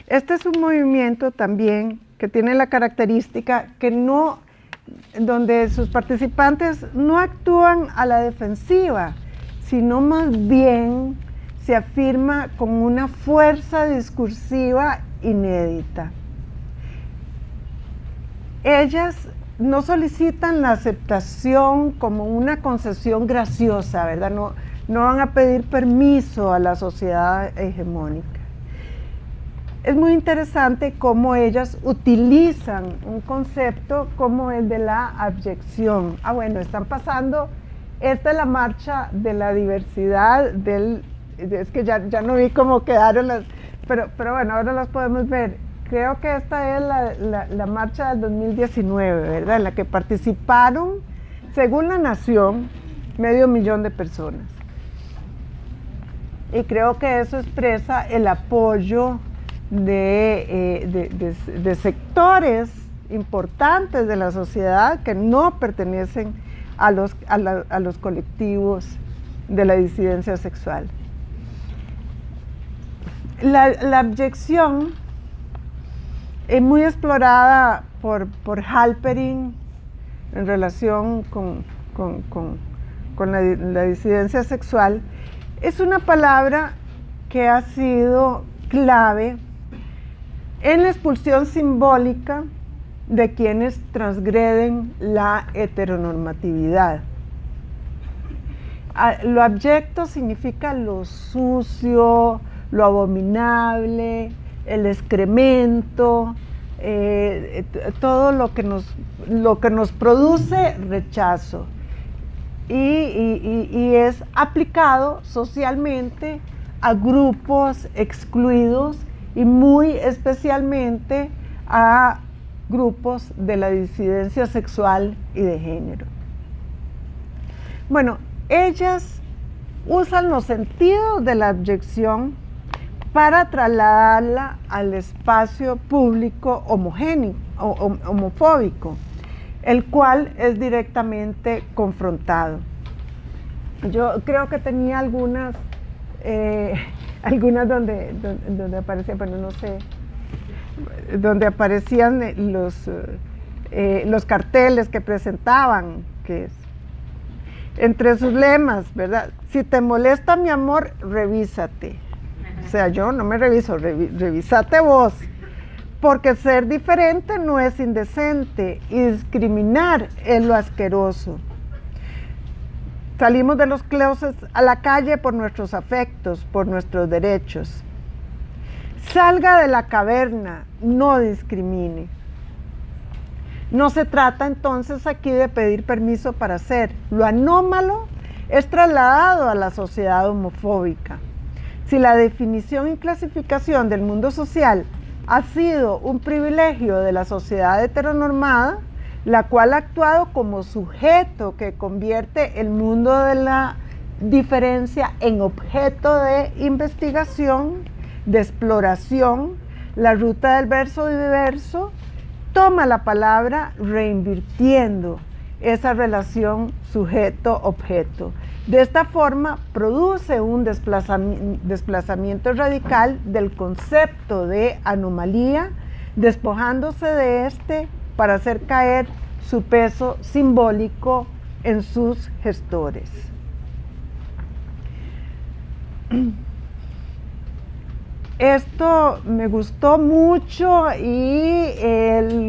Este es un movimiento también que tiene la característica que donde sus participantes no actúan a la defensiva, sino más bien se afirma con una fuerza discursiva inédita. Ellas no solicitan la aceptación como una concesión graciosa, ¿verdad? No van a pedir permiso a la sociedad hegemónica. Es muy interesante cómo ellas utilizan un concepto como el de la abyección. Bueno, están pasando, esta es la marcha de la diversidad es que ya no vi cómo quedaron las, pero bueno, ahora las podemos ver. Creo que esta es la marcha del 2019, ¿verdad? En la que participaron, según La Nación, medio millón de personas. Y creo que eso expresa el apoyo de sectores importantes de la sociedad que no pertenecen a los colectivos de la disidencia sexual. La abyección es muy explorada por Halperin en relación con la disidencia sexual. Es una palabra que ha sido clave en la expulsión simbólica de quienes transgreden la heteronormatividad. Lo abyecto significa lo sucio, lo abominable, el excremento, todo lo que nos produce rechazo. Y es aplicado socialmente a grupos excluidos y muy especialmente a grupos de la disidencia sexual y de género. Bueno, ellas usan los sentidos de la abyección para trasladarla al espacio público homofóbico, el cual es directamente confrontado. Yo creo que tenía algunas donde aparecían, bueno, no sé, donde aparecían los carteles que presentaban, que es entre sus lemas, ¿verdad? Si te molesta mi amor, revísate. O sea, yo no me reviso, revísate vos. Porque ser diferente no es indecente y discriminar es lo asqueroso. Salimos de los closets a la calle por nuestros afectos, por nuestros derechos. Salga de la caverna, no discrimine. No se trata entonces aquí de pedir permiso para ser. Lo anómalo es trasladado a la sociedad homofóbica. Si la definición y clasificación del mundo social ha sido un privilegio de la sociedad heteronormada, la cual ha actuado como sujeto que convierte el mundo de la diferencia en objeto de investigación, de exploración, la ruta del verso diverso, toma la palabra reinvirtiendo esa relación sujeto-objeto. De esta forma produce un desplazamiento radical del concepto de anomalía, despojándose de este para hacer caer su peso simbólico en sus gestores. Esto me gustó mucho y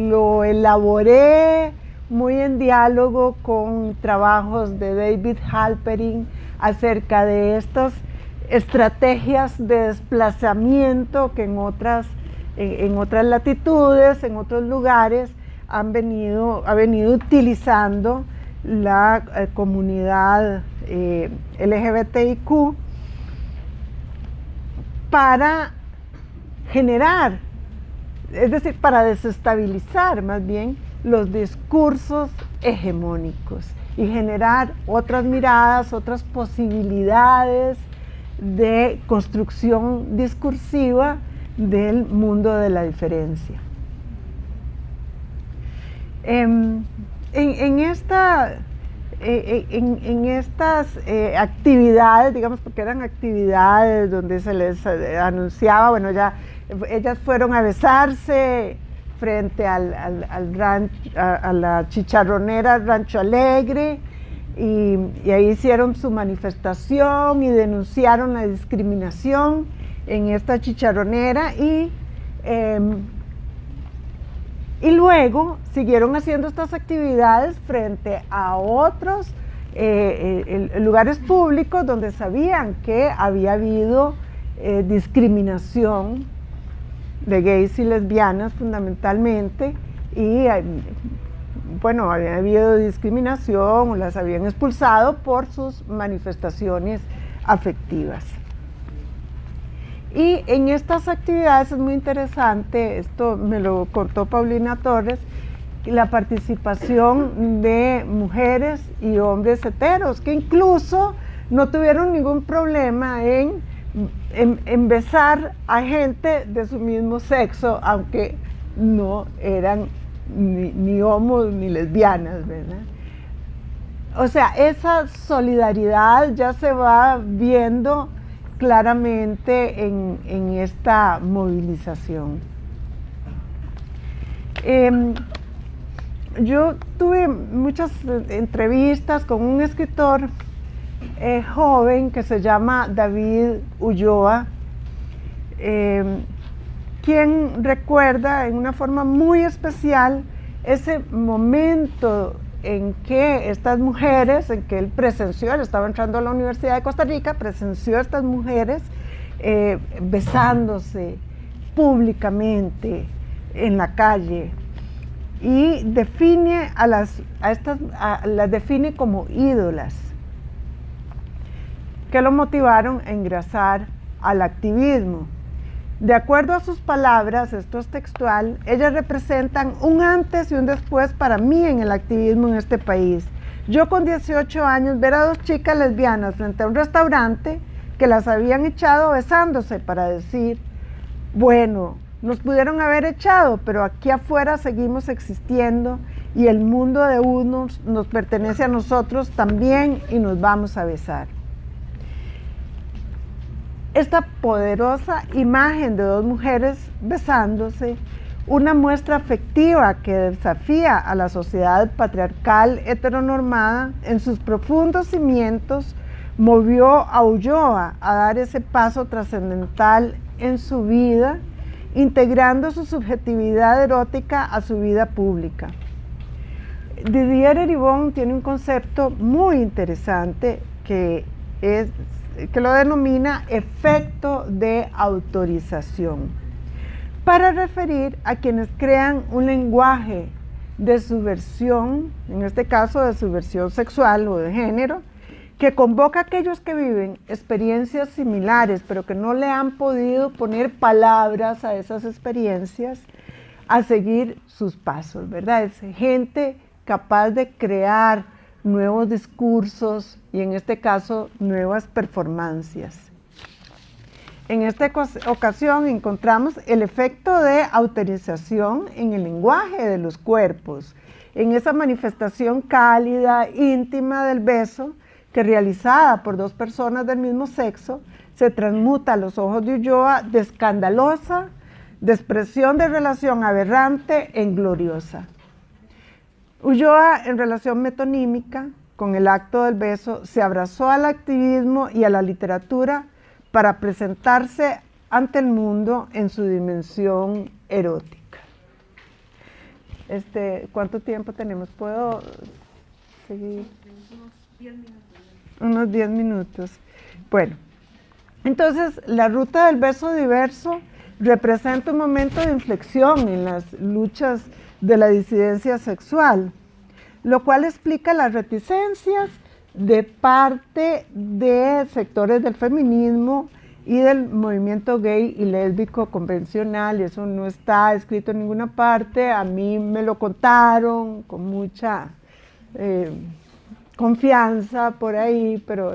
lo elaboré muy en diálogo con trabajos de David Halperin acerca de estas estrategias de desplazamiento que en otras latitudes, en otros lugares, ha venido utilizando la comunidad LGBTIQ para generar, es decir, para desestabilizar más bien los discursos hegemónicos y generar otras miradas, otras posibilidades de construcción discursiva del mundo de la diferencia. En estas actividades, digamos, porque eran actividades donde se les anunciaba, bueno, ya ellas fueron a besarse frente a la chicharronera Rancho Alegre y ahí hicieron su manifestación y denunciaron la discriminación en esta chicharronera y luego siguieron haciendo estas actividades frente a otros lugares públicos donde sabían que había habido discriminación de gays y lesbianas fundamentalmente y bueno, había habido discriminación o las habían expulsado por sus manifestaciones afectivas. Y en estas actividades es muy interesante, esto me lo contó Paulina Torres, la participación de mujeres y hombres heteros, que incluso no tuvieron ningún problema en besar a gente de su mismo sexo, aunque no eran ni homos ni lesbianas, ¿verdad? O sea, esa solidaridad ya se va viendo claramente en esta movilización. Yo tuve muchas entrevistas con un escritor joven que se llama David Ulloa, quien recuerda en una forma muy especial ese momento en que estas mujeres, en que él presenció, él estaba entrando a la Universidad de Costa Rica, presenció a estas mujeres besándose públicamente en la calle, y define las define como ídolas que lo motivaron a ingresar al activismo. De acuerdo a sus palabras, esto es textual, ellas representan un antes y un después para mí en el activismo en este país. Yo con 18 años ver a dos chicas lesbianas frente a un restaurante que las habían echado besándose para decir, bueno, nos pudieron haber echado, pero aquí afuera seguimos existiendo y el mundo de unos nos pertenece a nosotros también y nos vamos a besar. Esta poderosa imagen de dos mujeres besándose, una muestra afectiva que desafía a la sociedad patriarcal heteronormada en sus profundos cimientos, movió a Ulloa a dar ese paso trascendental en su vida, integrando su subjetividad erótica a su vida pública. Didier Eribon tiene un concepto muy interesante que lo denomina efecto de autorización, para referir a quienes crean un lenguaje de subversión, en este caso de subversión sexual o de género, que convoca a aquellos que viven experiencias similares, pero que no le han podido poner palabras a esas experiencias, a seguir sus pasos, ¿verdad? Es gente capaz de crear nuevos discursos y en este caso nuevas performancias. En esta ocasión encontramos el efecto de autorización en el lenguaje de los cuerpos, en esa manifestación cálida, íntima del beso, que realizada por dos personas del mismo sexo, se transmuta a los ojos de Ulloa de escandalosa, de expresión de relación aberrante en gloriosa. Ulloa, en relación metonímica, con el acto del beso, se abrazó al activismo y a la literatura para presentarse ante el mundo en su dimensión erótica. ¿Cuánto tiempo tenemos? ¿Puedo seguir? Unos 10 minutos. Bueno, entonces la ruta del beso diverso representa un momento de inflexión en las luchas de la disidencia sexual, lo cual explica las reticencias de parte de sectores del feminismo y del movimiento gay y lésbico convencional. Eso no está escrito en ninguna parte, a mí me lo contaron con mucha confianza por ahí, pero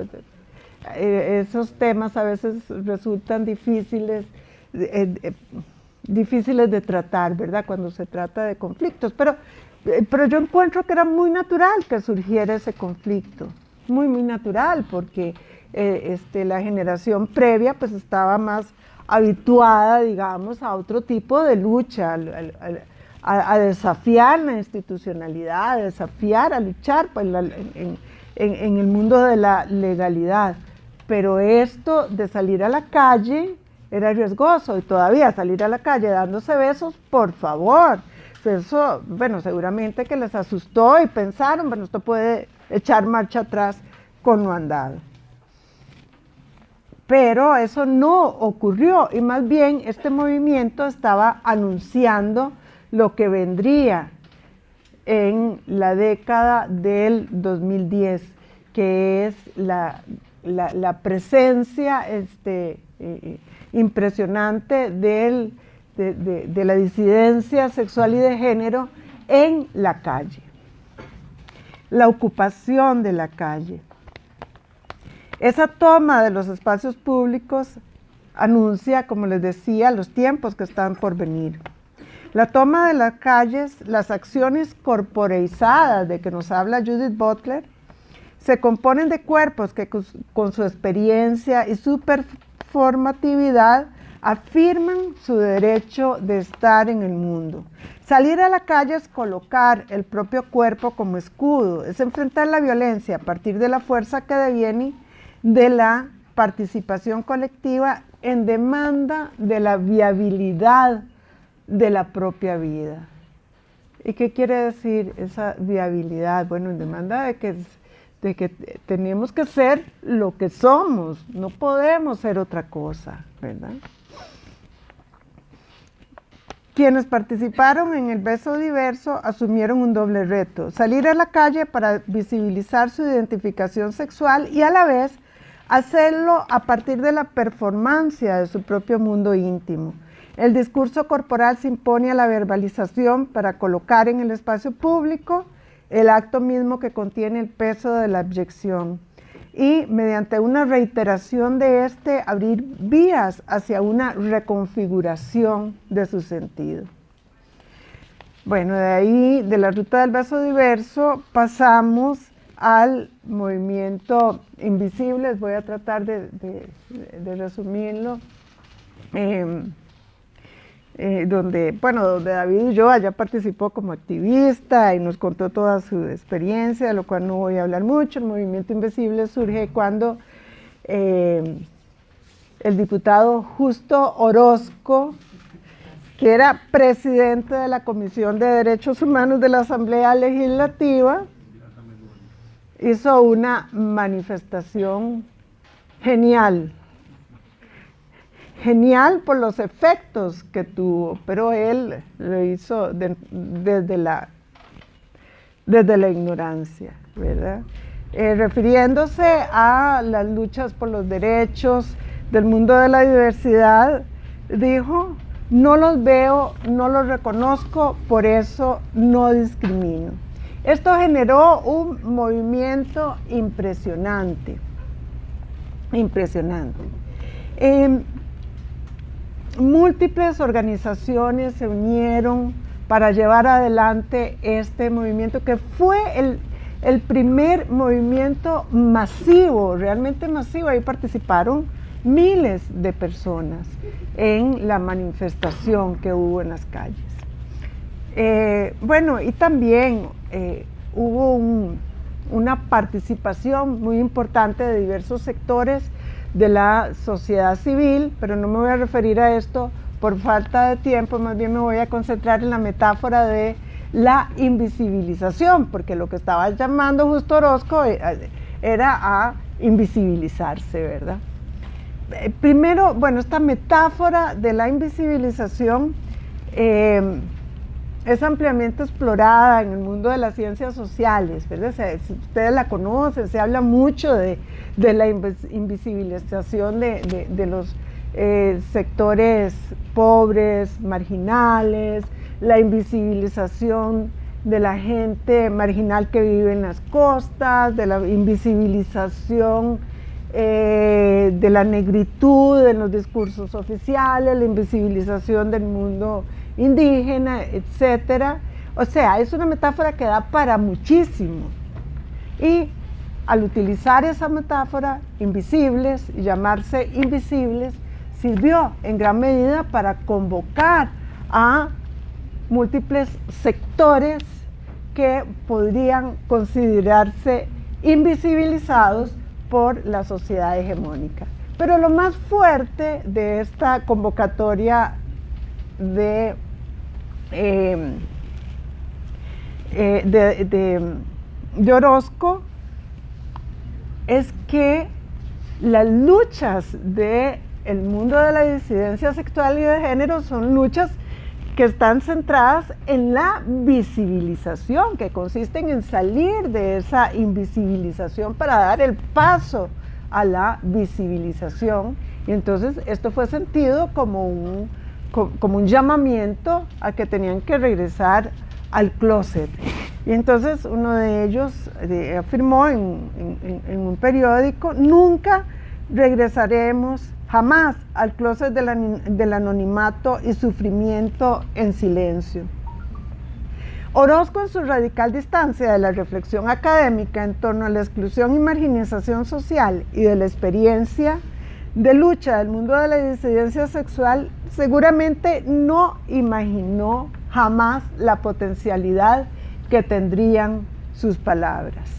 esos temas a veces resultan difíciles de tratar, ¿verdad? Cuando se trata de conflictos, pero yo encuentro que era muy natural que surgiera ese conflicto, muy natural, porque la generación previa pues estaba más habituada, digamos, a otro tipo de lucha, a desafiar la institucionalidad, a desafiar, a luchar pues, en el mundo de la legalidad. Pero esto de salir a la calle era riesgoso, y todavía salir a la calle dándose besos, por favor. Eso, bueno, seguramente que les asustó y pensaron, bueno, esto puede echar marcha atrás con lo andado. Pero eso no ocurrió, y más bien este movimiento estaba anunciando lo que vendría en la década del 2010, que es la presencia impresionante de la disidencia sexual y de género en la calle, la ocupación de la calle. Esa toma de los espacios públicos anuncia, como les decía, los tiempos que están por venir. La toma de las calles, las acciones corporeizadas de que nos habla Judith Butler, se componen de cuerpos que con su experiencia y su performatividad afirman su derecho de estar en el mundo. Salir a la calle es colocar el propio cuerpo como escudo, es enfrentar la violencia a partir de la fuerza que deviene de la participación colectiva en demanda de la viabilidad de la propia vida. ¿Y qué quiere decir esa viabilidad? Bueno, en demanda de que tenemos que ser lo que somos, no podemos ser otra cosa, ¿verdad? Quienes participaron en el Beso Diverso asumieron un doble reto: salir a la calle para visibilizar su identificación sexual y a la vez hacerlo a partir de la performance de su propio mundo íntimo. El discurso corporal se impone a la verbalización para colocar en el espacio público el acto mismo que contiene el peso de la abyección y, mediante una reiteración de este, abrir vías hacia una reconfiguración de su sentido. Bueno, de ahí, de la ruta del beso diverso, pasamos al movimiento Invisibles. Voy a tratar de resumirlo. Donde David Ulloa participó como activista y nos contó toda su experiencia, de lo cual no voy a hablar mucho. El movimiento Invisible surge cuando el diputado Justo Orozco, que era presidente de la Comisión de Derechos Humanos de la Asamblea Legislativa, hizo una manifestación genial por los efectos que tuvo, pero él lo hizo desde la ignorancia, ¿verdad? Refiriéndose a las luchas por los derechos del mundo de la diversidad, dijo: no los veo, no los reconozco, por eso no discrimino. Esto generó un movimiento impresionante. Múltiples organizaciones se unieron para llevar adelante este movimiento, que fue el primer movimiento masivo, realmente masivo. Ahí participaron miles de personas en la manifestación que hubo en las calles. Y también hubo una participación muy importante de diversos sectores de la sociedad civil, pero no me voy a referir a esto por falta de tiempo, más bien me voy a concentrar en la metáfora de la invisibilización, porque lo que estaba llamando Justo Orozco era a invisibilizarse, ¿verdad? Primero, esta metáfora de la invisibilización es ampliamente explorada en el mundo de las ciencias sociales, ¿verdad? Si ustedes la conocen, se habla mucho de la invisibilización de los sectores pobres, marginales, la invisibilización de la gente marginal que vive en las costas, de la invisibilización de la negritud en los discursos oficiales, la invisibilización del mundo indígena, etcétera. O sea, es una metáfora que da para muchísimo. Y al utilizar esa metáfora, invisibles, y llamarse invisibles, sirvió en gran medida para convocar a múltiples sectores que podrían considerarse invisibilizados por la sociedad hegemónica. Pero lo más fuerte de esta convocatoria de Orozco es que las luchas del mundo de la disidencia sexual y de género son luchas que están centradas en la visibilización, que consisten en salir de esa invisibilización para dar el paso a la visibilización. Y entonces esto fue sentido como un llamamiento a que tenían que regresar al closet. Y entonces uno de ellos afirmó en un periódico: nunca regresaremos jamás al closet del anonimato y sufrimiento en silencio. Orozco, en su radical distancia de la reflexión académica en torno a la exclusión y marginización social y de la experiencia de lucha del mundo de la disidencia sexual, seguramente no imaginó jamás la potencialidad que tendrían sus palabras.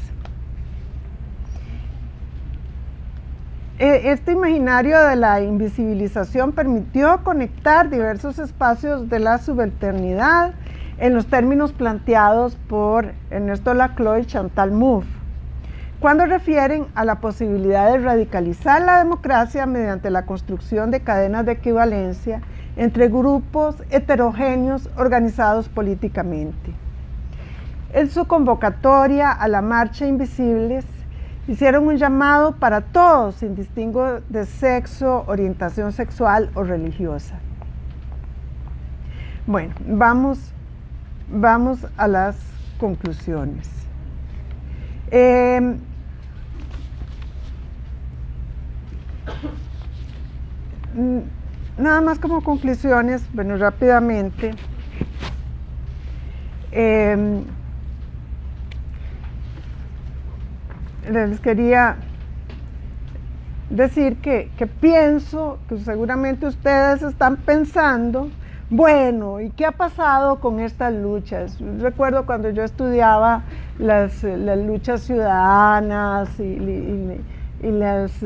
Este imaginario de la invisibilización permitió conectar diversos espacios de la subalternidad en los términos planteados por Ernesto Laclau y Chantal Mouffe, cuando refieren a la posibilidad de radicalizar la democracia mediante la construcción de cadenas de equivalencia entre grupos heterogéneos organizados políticamente. En su convocatoria a la Marcha Invisibles, hicieron un llamado para todos, sin distingo de sexo, orientación sexual o religiosa. Bueno, vamos a las conclusiones. Nada más como conclusiones, bueno, rápidamente. Les quería decir que pienso que seguramente ustedes están pensando, bueno, ¿y qué ha pasado con estas luchas? Recuerdo cuando yo estudiaba las luchas ciudadanas y las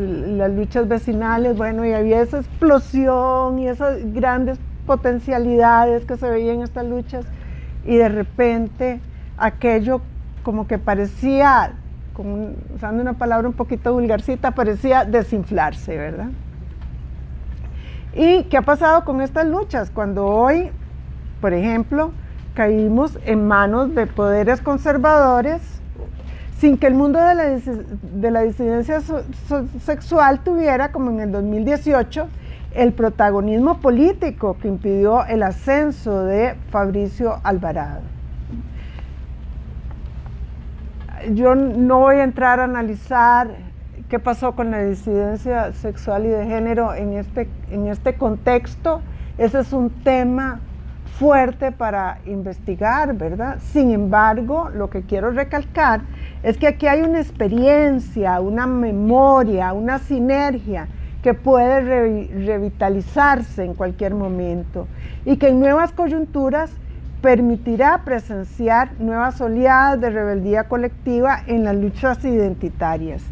luchas vecinales, bueno, y había esa explosión y esas grandes potencialidades que se veían en estas luchas, y de repente aquello como que parecía, usando una palabra un poquito vulgarcita, parecía desinflarse, ¿verdad? ¿Y qué ha pasado con estas luchas? Cuando hoy, por ejemplo, caímos en manos de poderes conservadores, sin que el mundo de la disidencia sexual tuviera, como en el 2018, el protagonismo político que impidió el ascenso de Fabricio Alvarado. Yo no voy a entrar a analizar qué pasó con la disidencia sexual y de género en este contexto. Ese es un tema fuerte para investigar, ¿verdad? Sin embargo, lo que quiero recalcar es que aquí hay una experiencia, una memoria, una sinergia que puede revitalizarse en cualquier momento y que en nuevas coyunturas permitirá presenciar nuevas oleadas de rebeldía colectiva en las luchas identitarias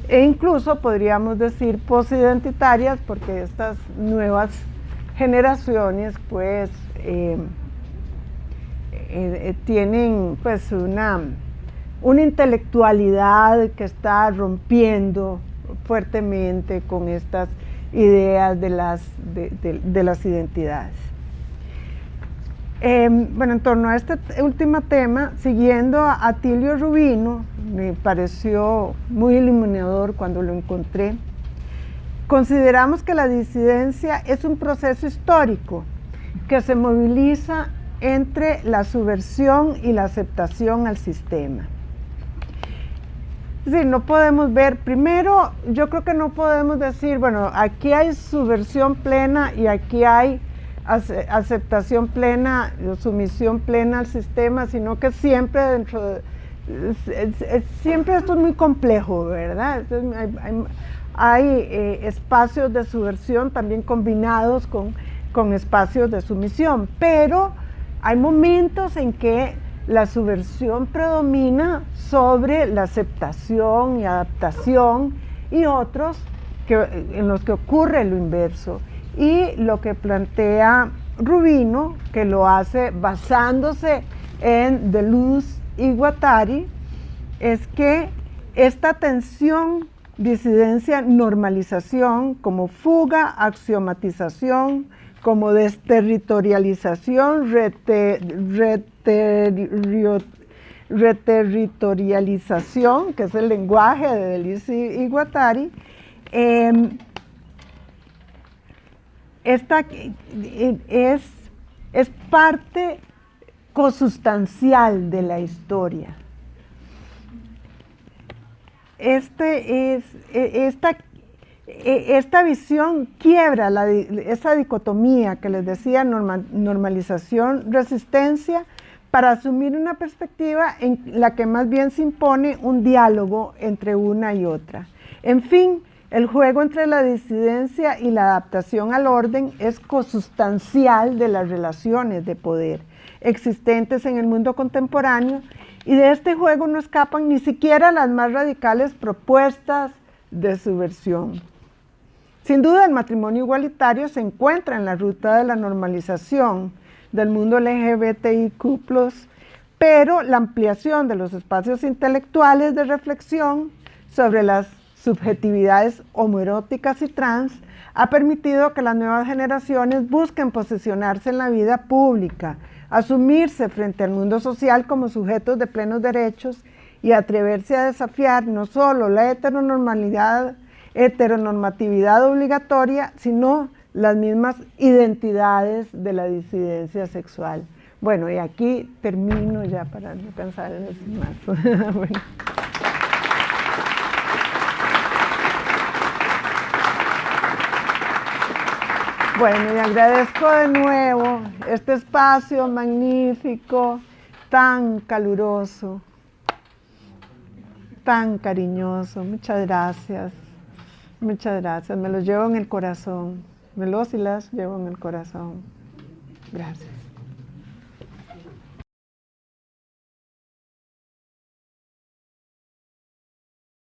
e incluso podríamos decir posidentitarias, porque estas nuevas generaciones pues tienen pues una intelectualidad que está rompiendo fuertemente con estas ideas de las identidades. Bueno, en torno a este último tema, siguiendo a Atilio Rubino, me pareció muy iluminador cuando lo encontré. Consideramos que la disidencia es un proceso histórico que se moviliza entre la subversión y la aceptación al sistema. Es decir, no podemos ver, primero, yo creo que no podemos decir, bueno, aquí hay subversión plena y aquí hay aceptación plena, sumisión plena al sistema, sino que siempre siempre esto es muy complejo, ¿verdad? Entonces, hay espacios de subversión también combinados con espacios de sumisión, pero hay momentos en que la subversión predomina sobre la aceptación y adaptación, y otros en los que ocurre lo inverso. Y lo que plantea Rubino, que lo hace basándose en Deleuze y Guattari, es que esta tensión, disidencia, normalización, como fuga, axiomatización, como desterritorialización, reterritorialización, que es el lenguaje de Deleuze y Guattari, esta es parte cosustancial de la historia. Esta visión quiebra esa dicotomía que les decía, normalización, resistencia, para asumir una perspectiva en la que más bien se impone un diálogo entre una y otra. En fin, el juego entre la disidencia y la adaptación al orden es cosustancial de las relaciones de poder existentes en el mundo contemporáneo, y de este juego no escapan ni siquiera las más radicales propuestas de subversión. Sin duda, el matrimonio igualitario se encuentra en la ruta de la normalización del mundo LGBTIQ+, pero la ampliación de los espacios intelectuales de reflexión sobre las subjetividades homoeróticas y trans ha permitido que las nuevas generaciones busquen posicionarse en la vida pública, asumirse frente al mundo social como sujetos de plenos derechos y atreverse a desafiar no solo la heteronormatividad obligatoria, sino las mismas identidades de la disidencia sexual. Bueno, y aquí termino ya para no pensar en decir más. Bueno. Bueno, y agradezco de nuevo este espacio magnífico, tan caluroso, tan cariñoso. Muchas gracias. Muchas gracias. Me los llevo en el corazón. Me los y las llevo en el corazón. Gracias.